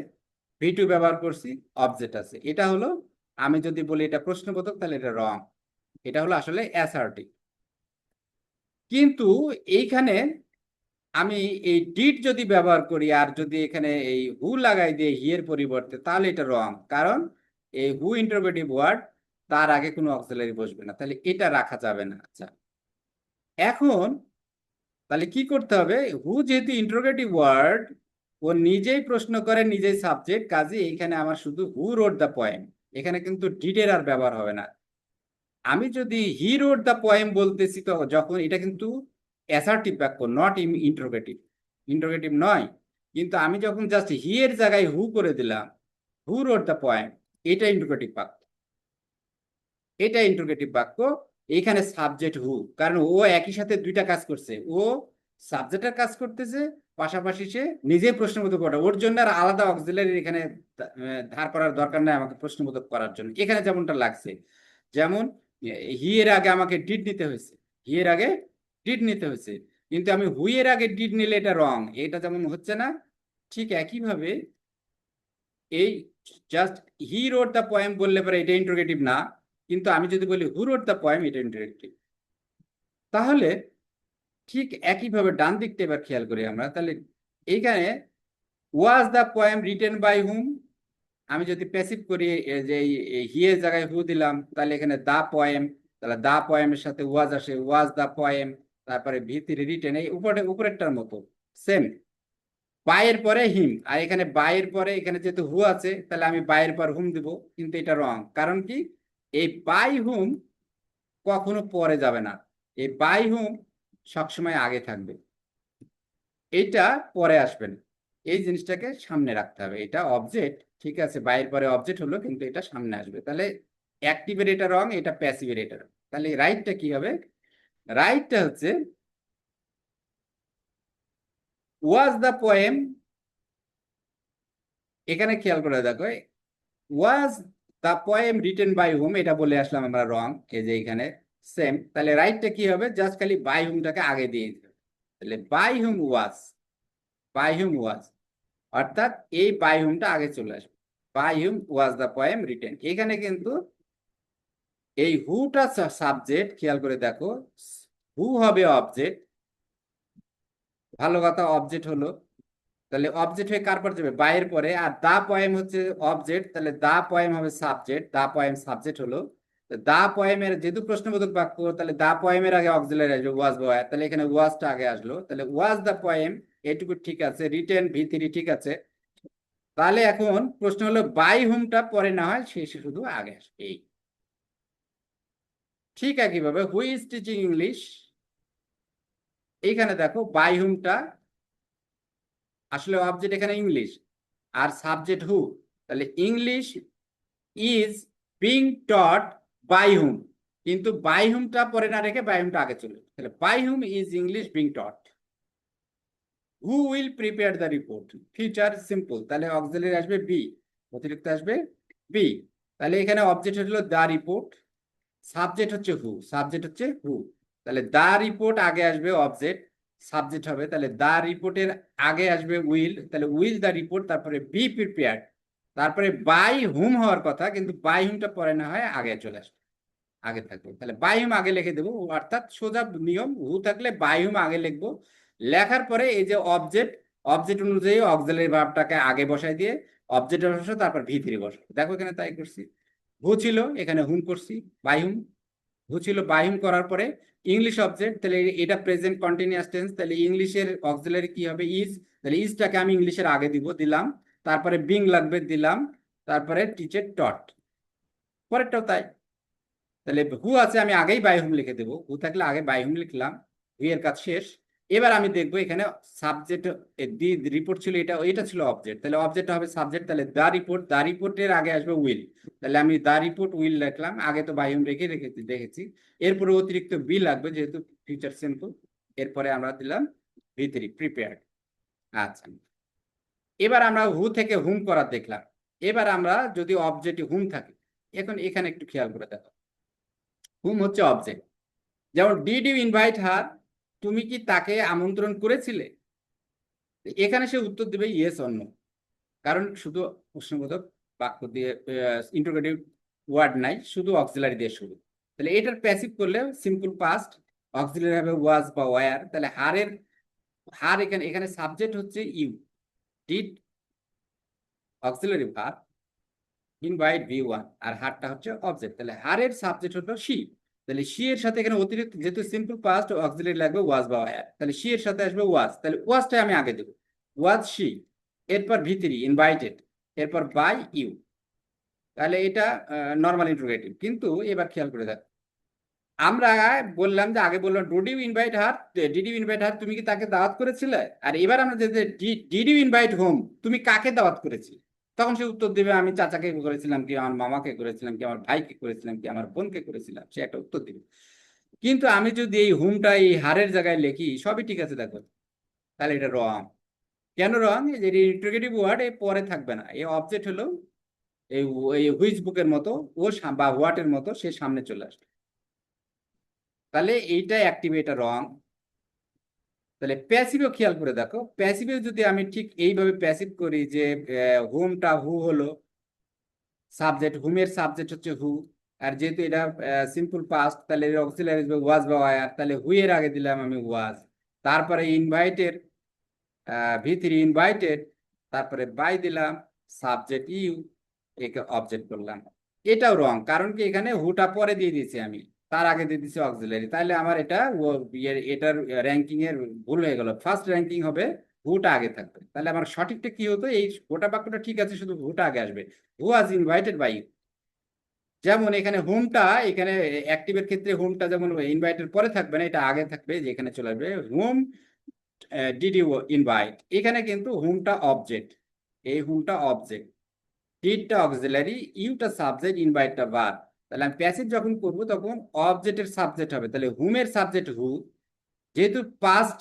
ভি2 ব্যবহার করছি, অবজেক্ট আছে, এটা হলো, আমি যদি বলি এটা প্রশ্নবোধক তাহলে এটা রং, এটা হলো আসলে অ্যাসার্টিভ। কিন্তু এইখানে আমি এই ডিড যদি ব্যবহার করি আর যদি এখানে এই হু লাগাই দিয়ে হি এর পরিবর্তে, তাহলে এটা রং, কারণ এই হু ইন্টারোগেটিভ ওয়ার্ড, তার আগে কোনো অক্সিলারি বসবে না, তাহলে এটা রাখা যাবে না। আচ্ছা, এখন তাহলে কি করতে হবে, হু যেহেতু ইন্টারোগেটিভ ওয়ার্ড, ও নিজেই প্রশ্ন করে, নিজেই সাবজেক্ট, কাজে এইখানে আমার শুধু হু রোড দ্য পোয়েম, এখানে কিন্তু ডিডের আর ব্যবহার হবে না। আমি যদি হি রোড দ্য পোয়েম বলতেছি তো যখন, এটা কিন্তু অ্যাসার্টিভ বাক্য, নট ইন্টারোগেটিভ, ইন্টারোগেটিভ নয়। কিন্তু আমি যখন জাস্ট হি এর জায়গায় হু করে দিলাম, হু রোড দ্য পোয়েম, এটা ইন্টারোগেটিভ বাক্য, এটা ইন্টারোগেটিভ বাক্য। এইখানে সাবজেক্ট হু, কারণ ও একই সাথে দুইটা কাজ করছে, ও সাবজেক্টের কাজ করতেছে, পাশাপাশি সে নিজে প্রশ্নবোধক করে, ওর জন্য আর আলাদা অক্সিলারি এখানে ধার করার দরকার নাই আমাকে প্রশ্নবোধক করার জন্য, এখানে যেমনটা লাগছে। যেমন হি এর আগে আমাকে ডিড নিতে হয়েছে, হি এর আগে ডিড নিতে হয়েছে, কিন্তু আমি হু এর আগে ডিড নিলে এটা রং, এটা যেমন হচ্ছে না, ঠিক একইভাবে এই just he wrote the poem বললে পরে এটা ইন্টারোগেটিভ না, কিন্তু আমি যদি বলি হু রোড দ্য পোয়েম, এটা ইন্টারোগেটিভ। তাহলে ঠিক একইভাবে ডান দিকটা এবার খেয়াল করি আমরা, তাহলে এইখানে was the poem written by whom, আমি যদি প্যাসিভ করি যে হি এর জায়গায় হু দিলাম, তাহলে এখানে দা পোয়েম, তাহলে দা পোয়েমের সাথে ওয়াজ আসে, ওয়াজ দা পোয়েম, তারপরে ভি3 রিটেন, এই উপরেরটার মতো সেম। বাইয়ের পরে হিম, আর এখানে বাইয়ের পরে এখানে যেহেতু হু আছে, তাহলে আমি বাইয়ের পর হুম দিব, কিন্তু এটা রং, কারণ কি, এই বাই হুম কখনো পরে যাবে না, এই বাই হুম সবসময় আগে থাকবে, এইটা পরে আসবে না, এই জিনিসটাকে সামনে রাখতে হবে, এটা অবজেক্ট, ঠিক আছে, বাইয়ের পরে অবজেক্ট হলো, কিন্তু এটা সামনে আসবে, তাহলে অ্যাক্টিভের এটা রং, এটা প্যাসিভের এটা রং। তাহলে রাইটটা কি হবে, রাইটটা হচ্ছে ওয়াজ দ্য পোয়েম, এখানে খেয়াল করে দেখো, was the poem written by whom, এটা বলে আসলাম আমরা রং, এই যে এখানে সেম, তাহলে রাইটটা কি হবে, জাস্ট খালি বাই হুমটাকে আগে দিয়ে দিতে হবে, তাহলে by whom was, by whom ওয়াজ, অর্থাৎ এই বাই হুমটা আগে চলে আসবে, by whom was the poem written. এখানে কিন্তু এই হুটা সাবজেক্ট, খেয়াল করে দেখো, হু হবে অবজেক্ট, ভালো কথা, অবজেক্ট হলো, তাহলে অবজেক্ট হয়ে কার পর যাবে, বাইয়ের পরে, আর দা পোয়েম হচ্ছে অবজেক্ট, তাহলে দা পোয়েম হবে সাবজেক্ট, দা পোয়েম সাবজেক্ট হলো, দা পয়েমের যেহেতু প্রশ্নবোধক বাক্য, তাহলে দা পয়েমের আগে অক্সিলারি আসবে ওয়াজ বা ওয়্যার, তাহলে এখানে ওয়াজটা আগে আসলো, তাহলে ওয়াজ দা পয়েম, এটুকু ঠিক আছে, রিটেন ভি3 ঠিক আছে। তাহলে এখন প্রশ্ন হলো বাই হুমটা পরে না হয়, শেষে শুধু আগে আসবে এই। ঠিক একইভাবে হু ইজ টিচিং ইংলিশ, এইখানে দেখো বাই হুমটা আসলে অবজেক্ট এখানে ইংলিশ আর সাবজেক্ট হু, তাহলে English is being taught by whom, কিন্তু বাই হুমটা পরে না রেখে বাই হুমটা আগে চলে, তাহলে by whom is English being taught. Who will prepare the report, future simple, তাহলে অক্সিলারি আসবে বি, অতিরিক্ত আসবে বি। তাহলে এখানে অবজেক্ট হলো দা রিপোর্ট, সাবজেক্ট হচ্ছে হু, সাবজেক্ট হচ্ছে হু, তাহলে দা রিপোর্ট আগে আসবে অবজেক্ট, সাবজেক্ট হবে, তাহলে দা রিপোর্টের আগে আসবে উইল, তাহলে উইল দা রিপোর্ট, তারপরে বি প্রিপেয়ার্ড, তারপরে বাই হুম হওয়ার কথা, কিন্তু বাই হুমটা পরে না হয় আগে চলে আসবে, আগে থাকবে, তাহলে বাই হুম আগে লিখে দেবো, অর্থাৎ সোজা নিয়ম, হু থাকলে বাই হুম আগে লিখবো, লেখার পরে এই যে অবজেক্ট, অবজেক্ট অনুযায়ী অক্সিলারি ভার্বটাকে আগে বসাই দিয়ে অবজেক্ট বসাবো, তারপর ভি3 বসাবো, দেখো এখানে তাই করছি। হু ছিল, এখানে হুম করছি, বাই হুম, হু ছিল বাই হুম করার পরে ইংলিশ অবজেক্ট, তাহলে এটা প্রেজেন্ট কন্টিনিউয়াস টেন্স, তাহলে ইংলিশের অক্সিলারি কি হবে ইজ, তাহলে ইজটাকে আমি ইংলিশের আগে দিব, দিলাম, তারপরে বিং লাগবে দিলাম, তারপরে টিচার টট, পরেরটাও তাই, তাহলে হু আছে আমি আগেই বাই হুম লিখে দেবো, হু থাকলে আগে বাই হুম লিখলাম, হু এর কাজ শেষ। এবার আমি দেখবো এখানে সাবজেক্ট দি রিপোর্ট ছিল, এটা এটা ছিল অবজেক্ট, তাহলে অবজেক্ট হবে সাবজেক্ট, তাহলে দা রিপোর্ট, দা রিপোর্টের আগে আসবে উইল, তাহলে আমি দা রিপোর্ট উইল লিখলাম, আগে তো বাই হুম রেখে রেখেছি দেখেছি, এরপরে অতিরিক্ত বি লাগবে যেহেতু ফিউচার সিম্পল, এরপরে আমরা দিলাম ভি3 প্রিপেয়ার্ড। আচ্ছা, এবার আমরা হু থেকে হুম করা দেখলাম, এবার আমরা যদি অবজেক্ট হুম থাকে, এখন এখানে একটু খেয়াল করে দেখো, হুম হচ্ছে অবজেক্ট, যেমন ডিড ইউ ইনভাইট হার, তুমি কি তাকে আমন্ত্রণ করেছিলে, এখানে সে উত্তর দেবে ইয়েস অর নো, কারণ শুধু প্রশ্নবোধক বাক্য দিয়ে ইন্টারোগেটিভ ওয়ার্ড নাই, শুধু অক্সিলারি দিয়ে শুরু, তাহলে এটার প্যাসিভ করলে সিম্পল পাস্ট, অক্সিলারি হবে ওয়াজ বা ওয়্যার, তাহলে হারের, হার এখানে, এখানে সাবজেক্ট হচ্ছে you, did auxiliary verb, invite ভি1, আর হারটা হচ্ছে অবজেক্ট, তাহলে হারের সাবজেক্ট হলো শি, তাহলে শি এর সাথে এখানে অতিরিক্ত যেহেতু সিম্পল পাস্ট অক্সিলারি লাগবে ওয়াজ বা ওয়্যার, তাহলে শি এর সাথে আসবে ওয়াজ, তাহলে ওয়াজটা আমি আগে দেবো, ওয়াজ শি, এরপর ভি3 ইনভাইটেড, এরপর বাই ইউ, তাহলে এটা নর্মাল ইন্টারোগেটিভ। কিন্তু এবার খেয়াল করে দেখ, আমরা বললাম যে আগে বললাম did you invite her, did you invite her, তুমি কি তাকে দাওয়াত করেছিলে, আর এবার আমরা যে ডিড ইউ ইনভাইট হোম, তুমি কাকে দাওয়াত করেছিলে, তখন সে উত্তর দেবে আমি চাচাকে করেছিলাম, কি আমার মামাকে করেছিলাম, কি আমার ভাইকে করেছিলাম, কি আমার বোনকে করেছিলাম, সে একটা উত্তর দিবে। কিন্তু আমি যদি এই হোমটা এই হারের জায়গায় লিখি, সবই ঠিক আছে দেখো, তাহলে এটা রং। কেন রং, এই যে ইন্টারোগেটিভ ওয়ার্ড এ পরে থাকবে না, এই অবজেক্ট হলো এই, এই হুইচ বুকের মতো, ও বা হোয়াটের মতো সে সামনে চলে আসবে, তাহলে এইটা অ্যাক্টিভ, এটা রং। তাহলে প্যাসিভও খেয়াল করে দেখো, প্যাসিভে যদি আমি ঠিক এইভাবে প্যাসিভ করি যে হুমটা হু হলো সাবজেক্ট, হুমের সাবজেক্ট হচ্ছে হু, আর যেহেতু এটা সিম্পল পাস্ট, তাহলে অক্সিলারি ওয়াজ বা ওয়ার, তাহলে হু এর আগে দিলাম আমি ওয়াজ, তারপরে ইনভাইটেড ভি3 ইনভাইটেড, তারপরে বাই দিলাম সাবজেক্ট ইউ, একে অবজেক্ট করলাম, এটাও রং, কারণ কি এখানে হুটা পরে দিয়ে দিয়েছি আমি, তার আগে দিয়ে দিচ্ছি অক্সিলারি, তাহলে আমার এটা এটার র্যাঙ্কিং এর ভুল হয়ে গেল, ফার্স্ট র্যাঙ্কিং হবে হুটা আগে থাকবে, তাহলে আমার সঠিকটা কি হতো, এই গোটা বাক্যটা ঠিক আছে, শুধু হুটা আগে আসবে, হু ওয়াজ ইনভাইটেড বাই ইউ। যেমন এখানে হোমটা, এখানে অ্যাক্টিভের ক্ষেত্রে হোমটা যেমন ইনভাইটের পরে থাকবে না, এটা আগে থাকবে, যে এখানে চলে আসবে হোম ডিড ইউ ইনভাইট, এখানে কিন্তু হোমটা অবজেক্ট, এই হোমটা অবজেক্ট, ডিডটা অক্সিলারি, ইউটা সাবজেক্ট, ইনভাইটটা ভার্ব, তাহলে আমি প্যাসিভ যখন করব তখন অবজেক্টের সাবজেক্ট হবে, তাহলে হুমের সাবজেক্ট হু, যেহেতু পাস্ট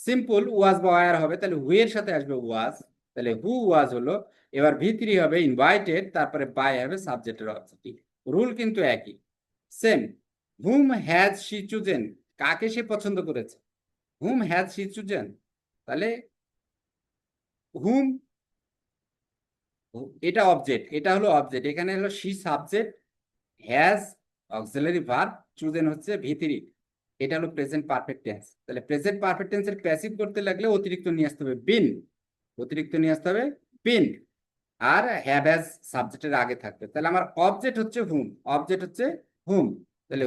সিম্পল ওয়াজ বা ওয়ার হবে, তাহলে হু এর সাথে আসবে ওয়াজ, তাহলে হু ওয়াজ হলো, এবার ভি3 হবে ইনভাইটেড, তারপরে বাই হবে সাবজেক্টের অবজেক্ট, রুল কিন্তু একই same. Whom has she chosen, কাকে সে পছন্দ করেছে, হুম হ্যাজ শি চুজেন, তাহলে হুম, এটা অবজেক্ট, এটা হলো অবজেক্ট, এখানে হলো she subject, has auxiliary verb, chosen হচ্ছে ভি3, এটা হলো প্রেজেন্ট পারফেক্ট টেন্স, তাহলে প্রেজেন্ট পারফেক্ট টেন্সের প্যাসিভ করতে লাগলে অতিরিক্ত নিয়ে আসতে হবে বিন, অতিরিক্ত নিয়ে আসতে হবে বিন, আর হ্যাভ হ্যাজ সাবজেক্টের আগে থাকবে, তাহলে আমার অবজেক্ট হচ্ছে হুম, অবজেক্ট হচ্ছে হুম, তাহলে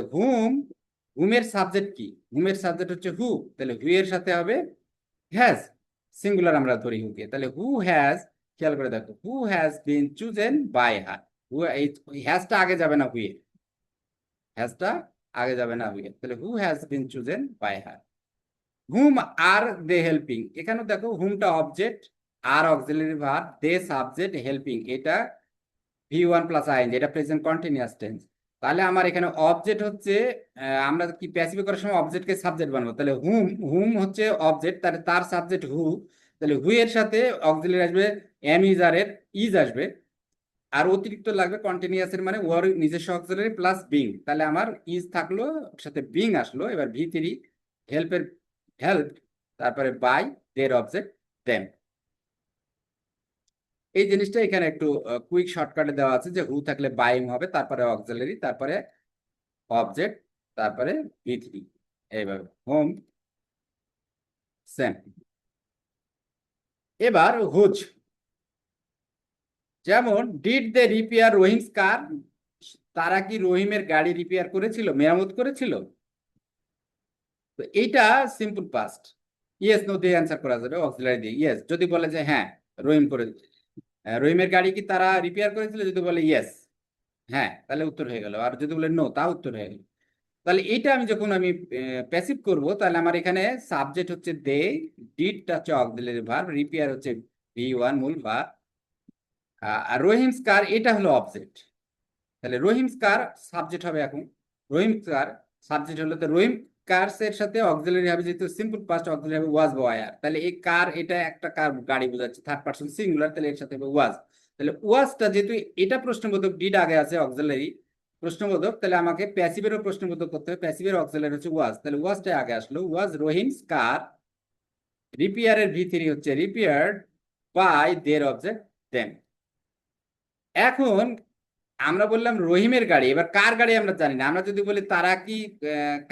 হুমের সাবজেক্ট কি? হুমের সাবজেক্ট হচ্ছে হু, তাহলে হু এর সাথে হবে হ্যাজ, সিঙ্গুলার আমরা ধরি হুকে, তাহলে হু হ্যাজ, খেয়াল করে দেখো, who has been chosen by her. Who, এই হ্যাজটা আগে যাবে না হুয়ে, হ্যাজটা আগে যাবে না হুয়ে, তাহলে who has been chosen by her. Whom are they helping, এখানে দেখো হুমটা অবজেক্ট, আর auxiliary verb, they subject, helping এটা V1 প্লাস আইএনজি, এটা প্রেজেন্ট কন্টিনিউয়াস টেন্স। তাহলে আমার এখানে অবজেক্ট হচ্ছে, আমরা কি প্যাসিভ করার সময় অবজেক্টকে সাবজেক্ট বানাবো, তাহলে হুম হচ্ছে অবজেক্ট, তাহলে তার সাবজেক্ট হু, তাহলে হু এর সাথে অক্সিলারি আসবে এম ইজ আর এর ইজ আসবে, আর অতিরিক্ত লাগবে কন্টিনিউয়াস এর মানে ওর নিজস্ব অক্সিলারি প্লাস বিং, তাহলে আমার ইজ থাকলো, ওর সাথে বিং আসলো, এবার V3 হেল্পের হেল্প, তারপরে বাই, দের অবজেক্ট দেম। এই জিনিসটা এখানে একটু কুইক শর্টকাটে দেওয়া আছে যে হু থাকলে বাইং হবে, তারপরে অক্সিলারি, তারপরে অবজেক্ট, তারপরে V3, এইভাবে হোম সেম। এবার হুজ, যেমন ডিড দে রিপেয়ার রহিমস কার, তারা কি রহিমের গাড়ি রিপেয়ার করেছিল, মেরামত করেছিল? তো এইটা সিম্পল পাস্ট, ইয়েস নো দিয়ে অ্যান্সার করা যাবে অক্সিলারি দিয়ে। ইয়েস যদি বলে যে হ্যাঁ রহিম করে, রহিমের গাড়ি কি তারা রিপেয়ার করেছিল, যদি বলে ইয়েস, হ্যাঁ, তাহলে উত্তর হয়ে গেল, আর যদি বলে নো, তা উত্তর হয়ে গেল। তাহলে এটা আমি যখন আমি প্যাসিভ করব, তাহলে আমার এখানে সাবজেক্ট হচ্ছে দে, ডিডটা হচ্ছে অক্সিলারি ভার্ব, রিপেয়ার হচ্ছে V1 মূল ভার্ব, আর রহিমস কার এটা হলো অবজেক্ট, তাহলে রহিমস কার সাবজেক্ট হবে এখন, রহিম কার সাবজেক্ট হলো, তো রহিম কার্স এর সাথে অক্সিলারি হবে, যেহেতু সিম্পল পাস্ট অক্সিলারি হবে ওয়াজ বা ওয়ার, তাহলে এই কার এটা একটা কার গাড়ি বোঝাচ্ছে, থার্ড পারসন সিঙ্গুলার, তাহলে এর সাথে হবে ওয়াজ, তাহলে ওয়াজটা যেহেতু এটা প্রশ্নবোধক, ডিড আগে আছে অক্সিলারি প্রশ্নবোধক, তাহলে আমাকে প্যাসিভেরও প্রশ্নবোধক করতে হবে, প্যাসিভের অক্সিলারি হচ্ছে ওয়াজ, তাহলে ওয়াজটা আগে আসলো, ওয়াজ রহিমস কার, রিপেয়ারের V3 হচ্ছে repaired by there object them. এখন আমরা বললাম রহিমের গাড়ি, এবার কার গাড়ি আমরা জানি না, আমরা যদি বলি তারা কি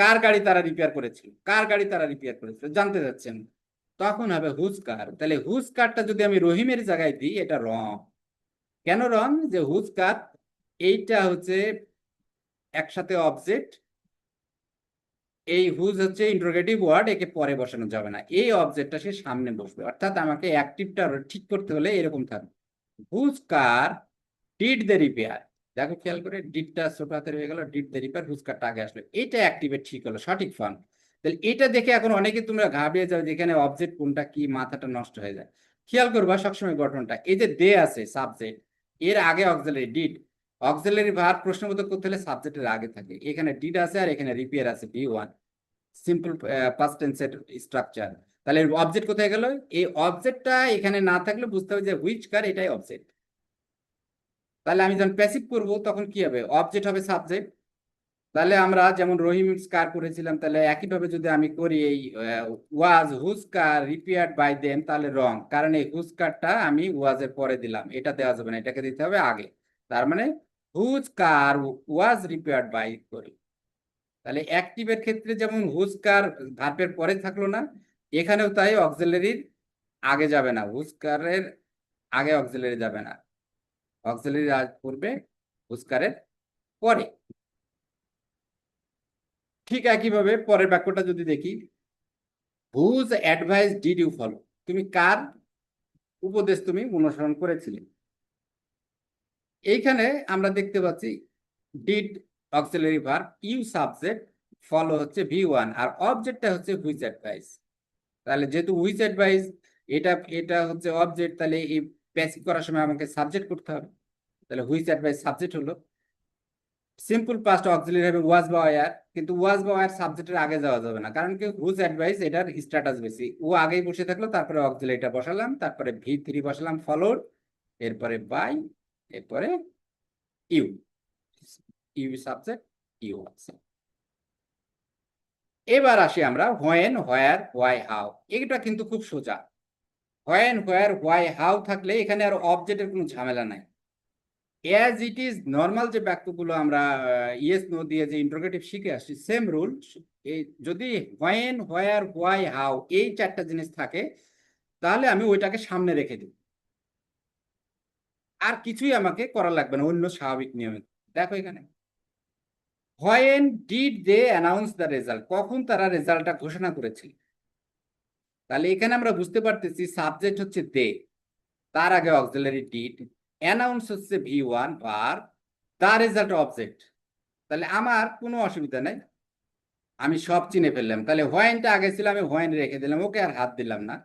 কার গাড়ি তারা রিপেয়ার করেছিল, কার গাড়ি তারা রিপেয়ার করেছিল জানতে চাচ্ছেন, তখন হবে হুজ কার, তাহলে হুজ কারটা যদি আমি রহিমের জায়গায় দিই এটা রং। কেন রং? যে হুজ কার এইটা হচ্ছে একসাথে অবজেক্ট, এই হুজ হচ্ছে ইন্টারোগেটিভ ওয়ার্ড, একে পরে বসানো যাবে না, এই অবজেক্টটা সে সামনে বসবে, অর্থাৎ আমাকে অ্যাক্টিভটা ঠিক করতে হলে এরকম থাকবে, whose car did the repair, দেখো খেয়াল করে ডিডটা ছোট হাতের হয়ে গেল, ডিড দ্য রিপেয়ার, হুজ কারটা আগে আসলো, এটা অ্যাক্টিভেট ঠিক হলো, সঠিক ফর্ম। তাহলে এটা দেখে এখন অনেকে তোমরা ঘাবড়িয়ে যাও, যেখানে অবজেক্ট কোনটা কি, মাথাটা নষ্ট হয়ে যায়। খেয়াল করবা সবসময় গঠনটা, এই যে দে আছে সাবজেক্ট, এর আগে অক্সিলারি ডিড, অক্সিলারি ভার্ব প্রশ্নবোধক করতে হলে সাবজেক্টের আগে থাকে, এখানে ডিড আছে আর এখানে রিপেয়ার আছে V1, সিম্পল পাস্ট টেন্সের স্ট্রাকচার। তাহলে অবজেক্ট কোথায় গেল? এই অবজেক্টটা এখানে না থাকলে বুঝতে হবে যে হুইচ কার, এটাই অবজেক্ট। তাহলে আমি যখন প্যাসিভ করব তখন কি হবে? অবজেক্ট হবে সাবজেক্ট, তাহলে আমরা যেমন রহিম কার করেছিলাম, তাহলে একইভাবে যদি আমি করি এই was whose car repaired by them, তাহলে রং, কারণ এই হুজ কারটা আমি ওয়াজের পরে দিলাম, এটা দেওয়া যাবে না, এটাকে দিতে হবে আগে, তার মানে whose car was repaired by করি। তাহলে অ্যাক্টিভের ক্ষেত্রে যেমন হুজ কার ভার্বের পরে থাকলো না, এখানেও তাই অক্সিলারির আগে যাবে না, হুজ কারের আগে অক্সিলারি যাবে না, অক্সিলারি পূর্বে, হুজ কারের পরে। ঠিক একইভাবে পরের বাক্যটা যদি দেখি, whose advice did you follow, তুমি কার উপদেশ তুমি অনুসরণ করেছিলে? এইখানে আমরা দেখতে পাচ্ছি did auxiliary verb, you subject, follow হচ্ছে V1, আর অবজেক্টটা হচ্ছে হুইচ অ্যাডভাইস। তাহলে যেহেতু হুইচ অ্যাডভাইস, এটা এটা হচ্ছে অবজেক্ট, তাহলে এই প্যাসিভ করার সময় আমাকে সাবজেক্ট করতে হবে, তাহলে হুইচ অ্যাডভাইস সাবজেক্ট হলো, সিম্পল পাস্ট অক্সিলারি হবে ওয়াজ বা ওয়্যার, কিন্তু ওয়াজ বা ওয়্যার সাবজেক্টের আগে যাওয়া যাবে না, কারণ কি হুজ অ্যাডভাইস এটার স্ট্যাটাস বেশি, ও আগেই বসে থাকলো, তারপরে অক্সিলারিটা বসালাম, তারপরে V3 বসালাম ফলোড, এরপরে বাই, এরপরে ইউ, ইউ সাবজেক্ট, ইউ। এবার আসি আমরা হোয়েন, হোয়ার, হোয়াই, হাউ, এটা কিন্তু খুব সোজা, হোয়েন, হোয়ার, হোয়াই, হাউ থাকলে এখানে আর অবজেক্টের কোনো ঝামেলা নাই। অ্যাজ ইট ইজ নর্মাল যে বাক্যগুলো আমরা ইয়েস নো দিয়ে যে ইন্টারোগেটিভ শিখে আসছি, সেম রুল, এই যদি হোয়েন, হোয়ার, হোয়াই, হাউ এই চারটা জিনিস থাকে, তাহলে আমি ওইটাকে সামনে রেখে দিই, আর কিছুই আমাকে করা লাগবে না অন্য স্বাভাবিক নিয়মে। দেখো এখানে when did they announce the result? কখন তারা রেজাল্টটা ঘোষণা করেছিল? তাহলে এখানে আমরা বুঝতে পারতেছি সাবজেক্ট হচ্ছে দে, তার আগে অক্সিলারি ডিড, অ্যানাউন্স হচ্ছে V1 ভার্ব, দা রেজাল্ট অবজেক্ট। তাহলে আমার কোনো অসুবিধা নাই, আমি সব চিনে ফেললাম। তাহলে হোয়েনটা আগে ছিল, আমি হোয়েন রেখে দিলাম, ওকে আর হাত দিলাম না।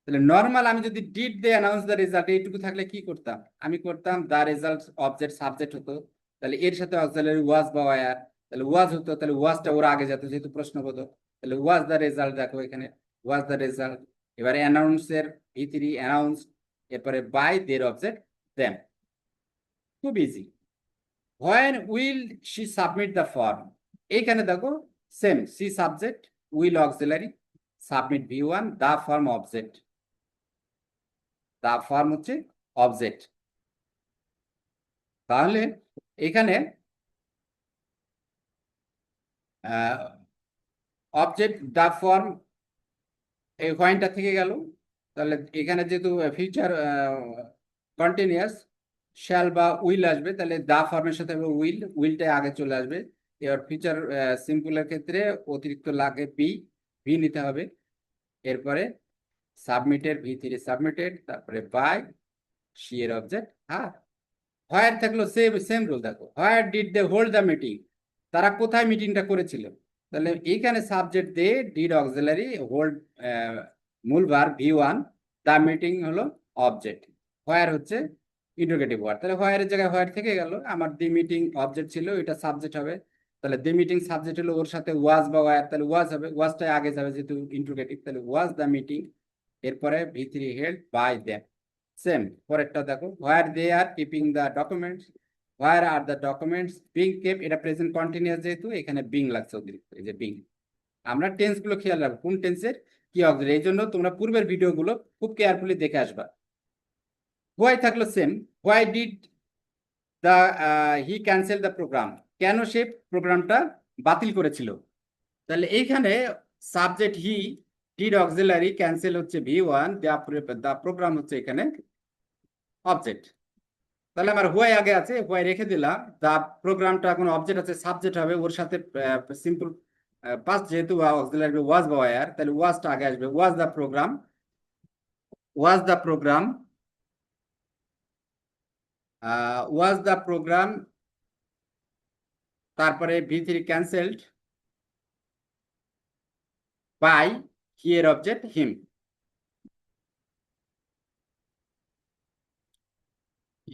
তাহলে নর্মাল আমি যদি did they announce the result এইটুকু থাকলে কি করতাম, আমি করতাম দা রেজাল্ট অবজেক্ট সাবজেক্ট হতো, তাহলে এর সাথে অক্সিলারি ওয়াজ বা ওয়্যার, তাহলে ওয়াজ হতো, তাহলে ওয়াজটা ওর আগে যেত যেহেতু প্রশ্নবোধক, তাহলে ওয়াজ দ্য রেজাল্ট, দেখো এখানে ওয়াজ দ্য রেজাল্ট। এবারে অ্যানাউন্সের V3 অ্যানাউন্স, এরপরে বাই দের অবজেক্ট দেম, খুব easy. When will she submit the form, এইখানে দেখো same, she subject, will auxiliary, submit V1, the form object, the form হচ্ছে অবজেক্ট। তাহলে এখানে অবজেক্ট দা ফর্ম এই পয়েন্টটা থেকে গেল। তাহলে এখানে যেহেতু ফিউচার কন্টিনিউয়াস, শ্যাল বা উইল আসবে, তাহলে দা ফর্মের সাথে উইল, উইলটা আগে চলে আসবে। এবার ফিউচার সিম্পলের ক্ষেত্রে অতিরিক্ত লাগে ভি নিতে হবে। এরপরে সাবমিটেড V3 সাবমিটেড, তারপরে বাই, সি এর অবজেক্ট আর হোয়ার থাকলো সেম সেম রুল। দেখো where did they hold the meeting, তারা কোথায় মিটিংটা করেছিল? তাহলে এইখানে subject they, did auxiliary, hold মূল ভার্ব V1, দ্য মিটিং হলো অবজেক্ট, হোয়ার হচ্ছে ইন্টারোগেটিভ ওয়ার্ড। তাহলে হোয়ারের জায়গায় হোয়ার থেকে গেল, আমার দি মিটিং অবজেক্ট ছিল, এটা সাবজেক্ট হবে। তাহলে দি মিটিং সাবজেক্ট হলো, ওর সাথে ওয়াজ বা ওয়ার, তাহলে ওয়াজ হবে, ওয়াজটাই আগে যাবে যেহেতু ইন্টারোগেটিভ, তাহলে ওয়াজ দ্য মিটিং। এরপরে V3 held by them, same. পরেরটা দেখো where they are keeping the documents, where are the documents being kept, এটা প্রেজেন্ট কন্টিনিউয়াস যেহেতু এখানে বিং লাগছে অতিরিক্ত, এই যে বিং। আমরা টেন্স গুলো খেয়াল রাখবো, কোন টেন্সের কি অক্সিলারি, এই জন্য তোমরা পূর্বের ভিডিওগুলো খুব কেয়ারফুলি দেখে আসবা। হোয়াই থাকলো same, why did the he cancel the programme, কেন সে প্রোগ্রামটা বাতিল করেছিল? তাহলে এইখানে subject he, did auxiliary, cancel হচ্ছে V1, দ্য প্রোগ্রাম হচ্ছে এখানে অবজেক্ট। তাহলে আমার হোয়াই আগে আছে, হোয়াই রেখে দিলাম, দা প্রোগ্রামটা এখন অবজেক্ট আছে, সাবজেক্ট হবে, ওর সাথে সিম্পল পাস্ট যেহেতু অক্সিলারি ওয়াজ বা ওয়্যার, তাহলে ওয়াজটা আগে আসবে, was the program, was the program, was the program, তারপরে V3 cancelled by here object him,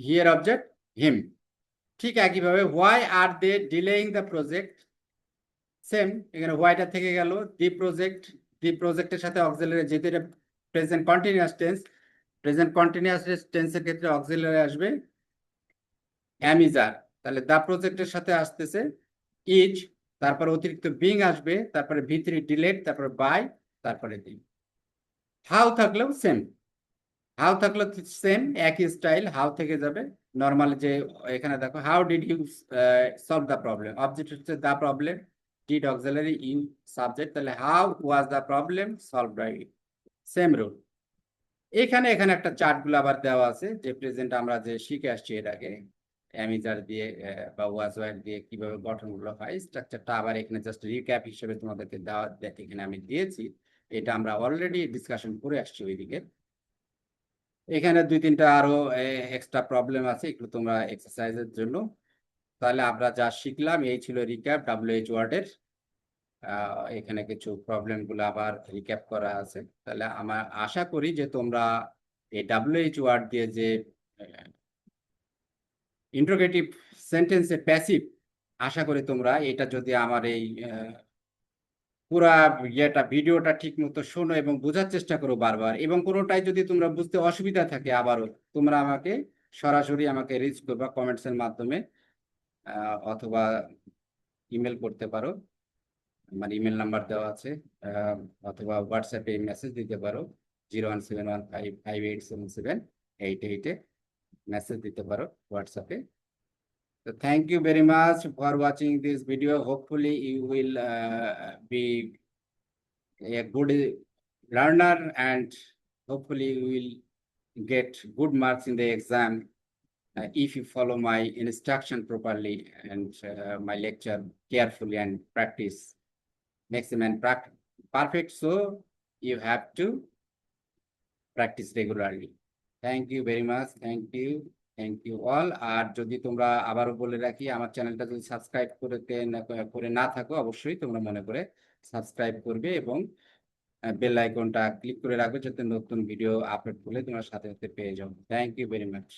here object him. ঠিক একইভাবে why are they delaying the project, same, এখানে হোয়াইটা থেকে গেল, দি প্রজেক্ট, দি প্রজেক্টের সাথে অক্সিলারি, যেহেতু এটা present continuous tense, present continuous টেন্সের ক্ষেত্রে অক্সিলারি আসবে অ্যামিজার, তাহলে দা প্রজেক্টের সাথে আসতেছে ইজ, তারপর অতিরিক্ত বিং আসবে, তারপরে V3 ডিলেট, তারপরে বাই, তারপরে দি। হাউ থাকলেও সেম, হাউ থাকলেও সেম, একই স্টাইল, হাউ থেকে যাবে নর্মাল। যে এখানে দেখো how did you solve the problem, object হচ্ছে the problem, did auxiliary, you subject, তাহলে how was the problem solved by, same rule. এখানে এখানে একটা চার্ট গুলো আবার দেওয়া আছে, যে প্রেজেন্ট আমরা যে শিখে আসছি এর আগে, অ্যামিজার দিয়ে বা ওয়াজ ওয়ার দিয়ে কিভাবে গঠনগুলো হয়, স্ট্রাকচারটা আবার এখানে জাস্ট রিক্যাপ হিসেবে তোমাদেরকে দেওয়া, এখানে আমি দিয়েছি। এটা আমরা অলরেডি ডিসকাশন করে আসছি ওইদিকে। এখানে দুই তিনটা আরো এক্সট্রা প্রবলেম আছে, একটু তোমরা এক্সারসাইজের জন্য। তাহলে আমরা যা শিখলাম এই ছিল রিক্যাপ WH ওয়ার্ডের। এখানে কিছু প্রবলেম গুলো আবার রিক্যাপ করা আছে। তাহলে আমার আশা করি যে তোমরা এই WH ওয়ার্ড দিয়ে যে ইন্টারোগেটিভ সেন্টেন্সের প্যাসিভ, আশা করি তোমরা এটা যদি আমার এই পুরা ভিডিওটা ঠিক মতো শোনো এবং বোঝার চেষ্টা করো বারবার, এবং কোনোটাই যদি তোমরা বুঝতে অসুবিধা থাকে আবারও তোমরা আমাকে সরাসরি আমাকে রিচ করবা কমেন্টস এর মাধ্যমে, অথবা ইমেল করতে পারো, আমার ইমেল নাম্বার দেওয়া আছে, অথবা হোয়াটসঅ্যাপে মেসেজ দিতে পারো 01715587788 মেসেজ দিতে পারো হোয়াটসঅ্যাপে। So thank you very much for watching this video. Hopefully you will be a good learner, and hopefully you will get good marks in the exam. if you follow my instruction properly and my lecture carefully and practice maximum perfect, so you have to practice regularly. Thank you very much. Thank you all. আর যদি তোমরা আবারও বলে রাখি, আমার চ্যানেলটা যদি subscribe করে না থাকো, অবশ্যই তোমরা মনে করে সাবস্ক্রাইব করবে এবং বেল আইকনটা ক্লিক করে রাখবে, যাতে নতুন ভিডিও আপলোড করলে তোমরা সাথে সাথে পেয়ে যাও। Thank you very much.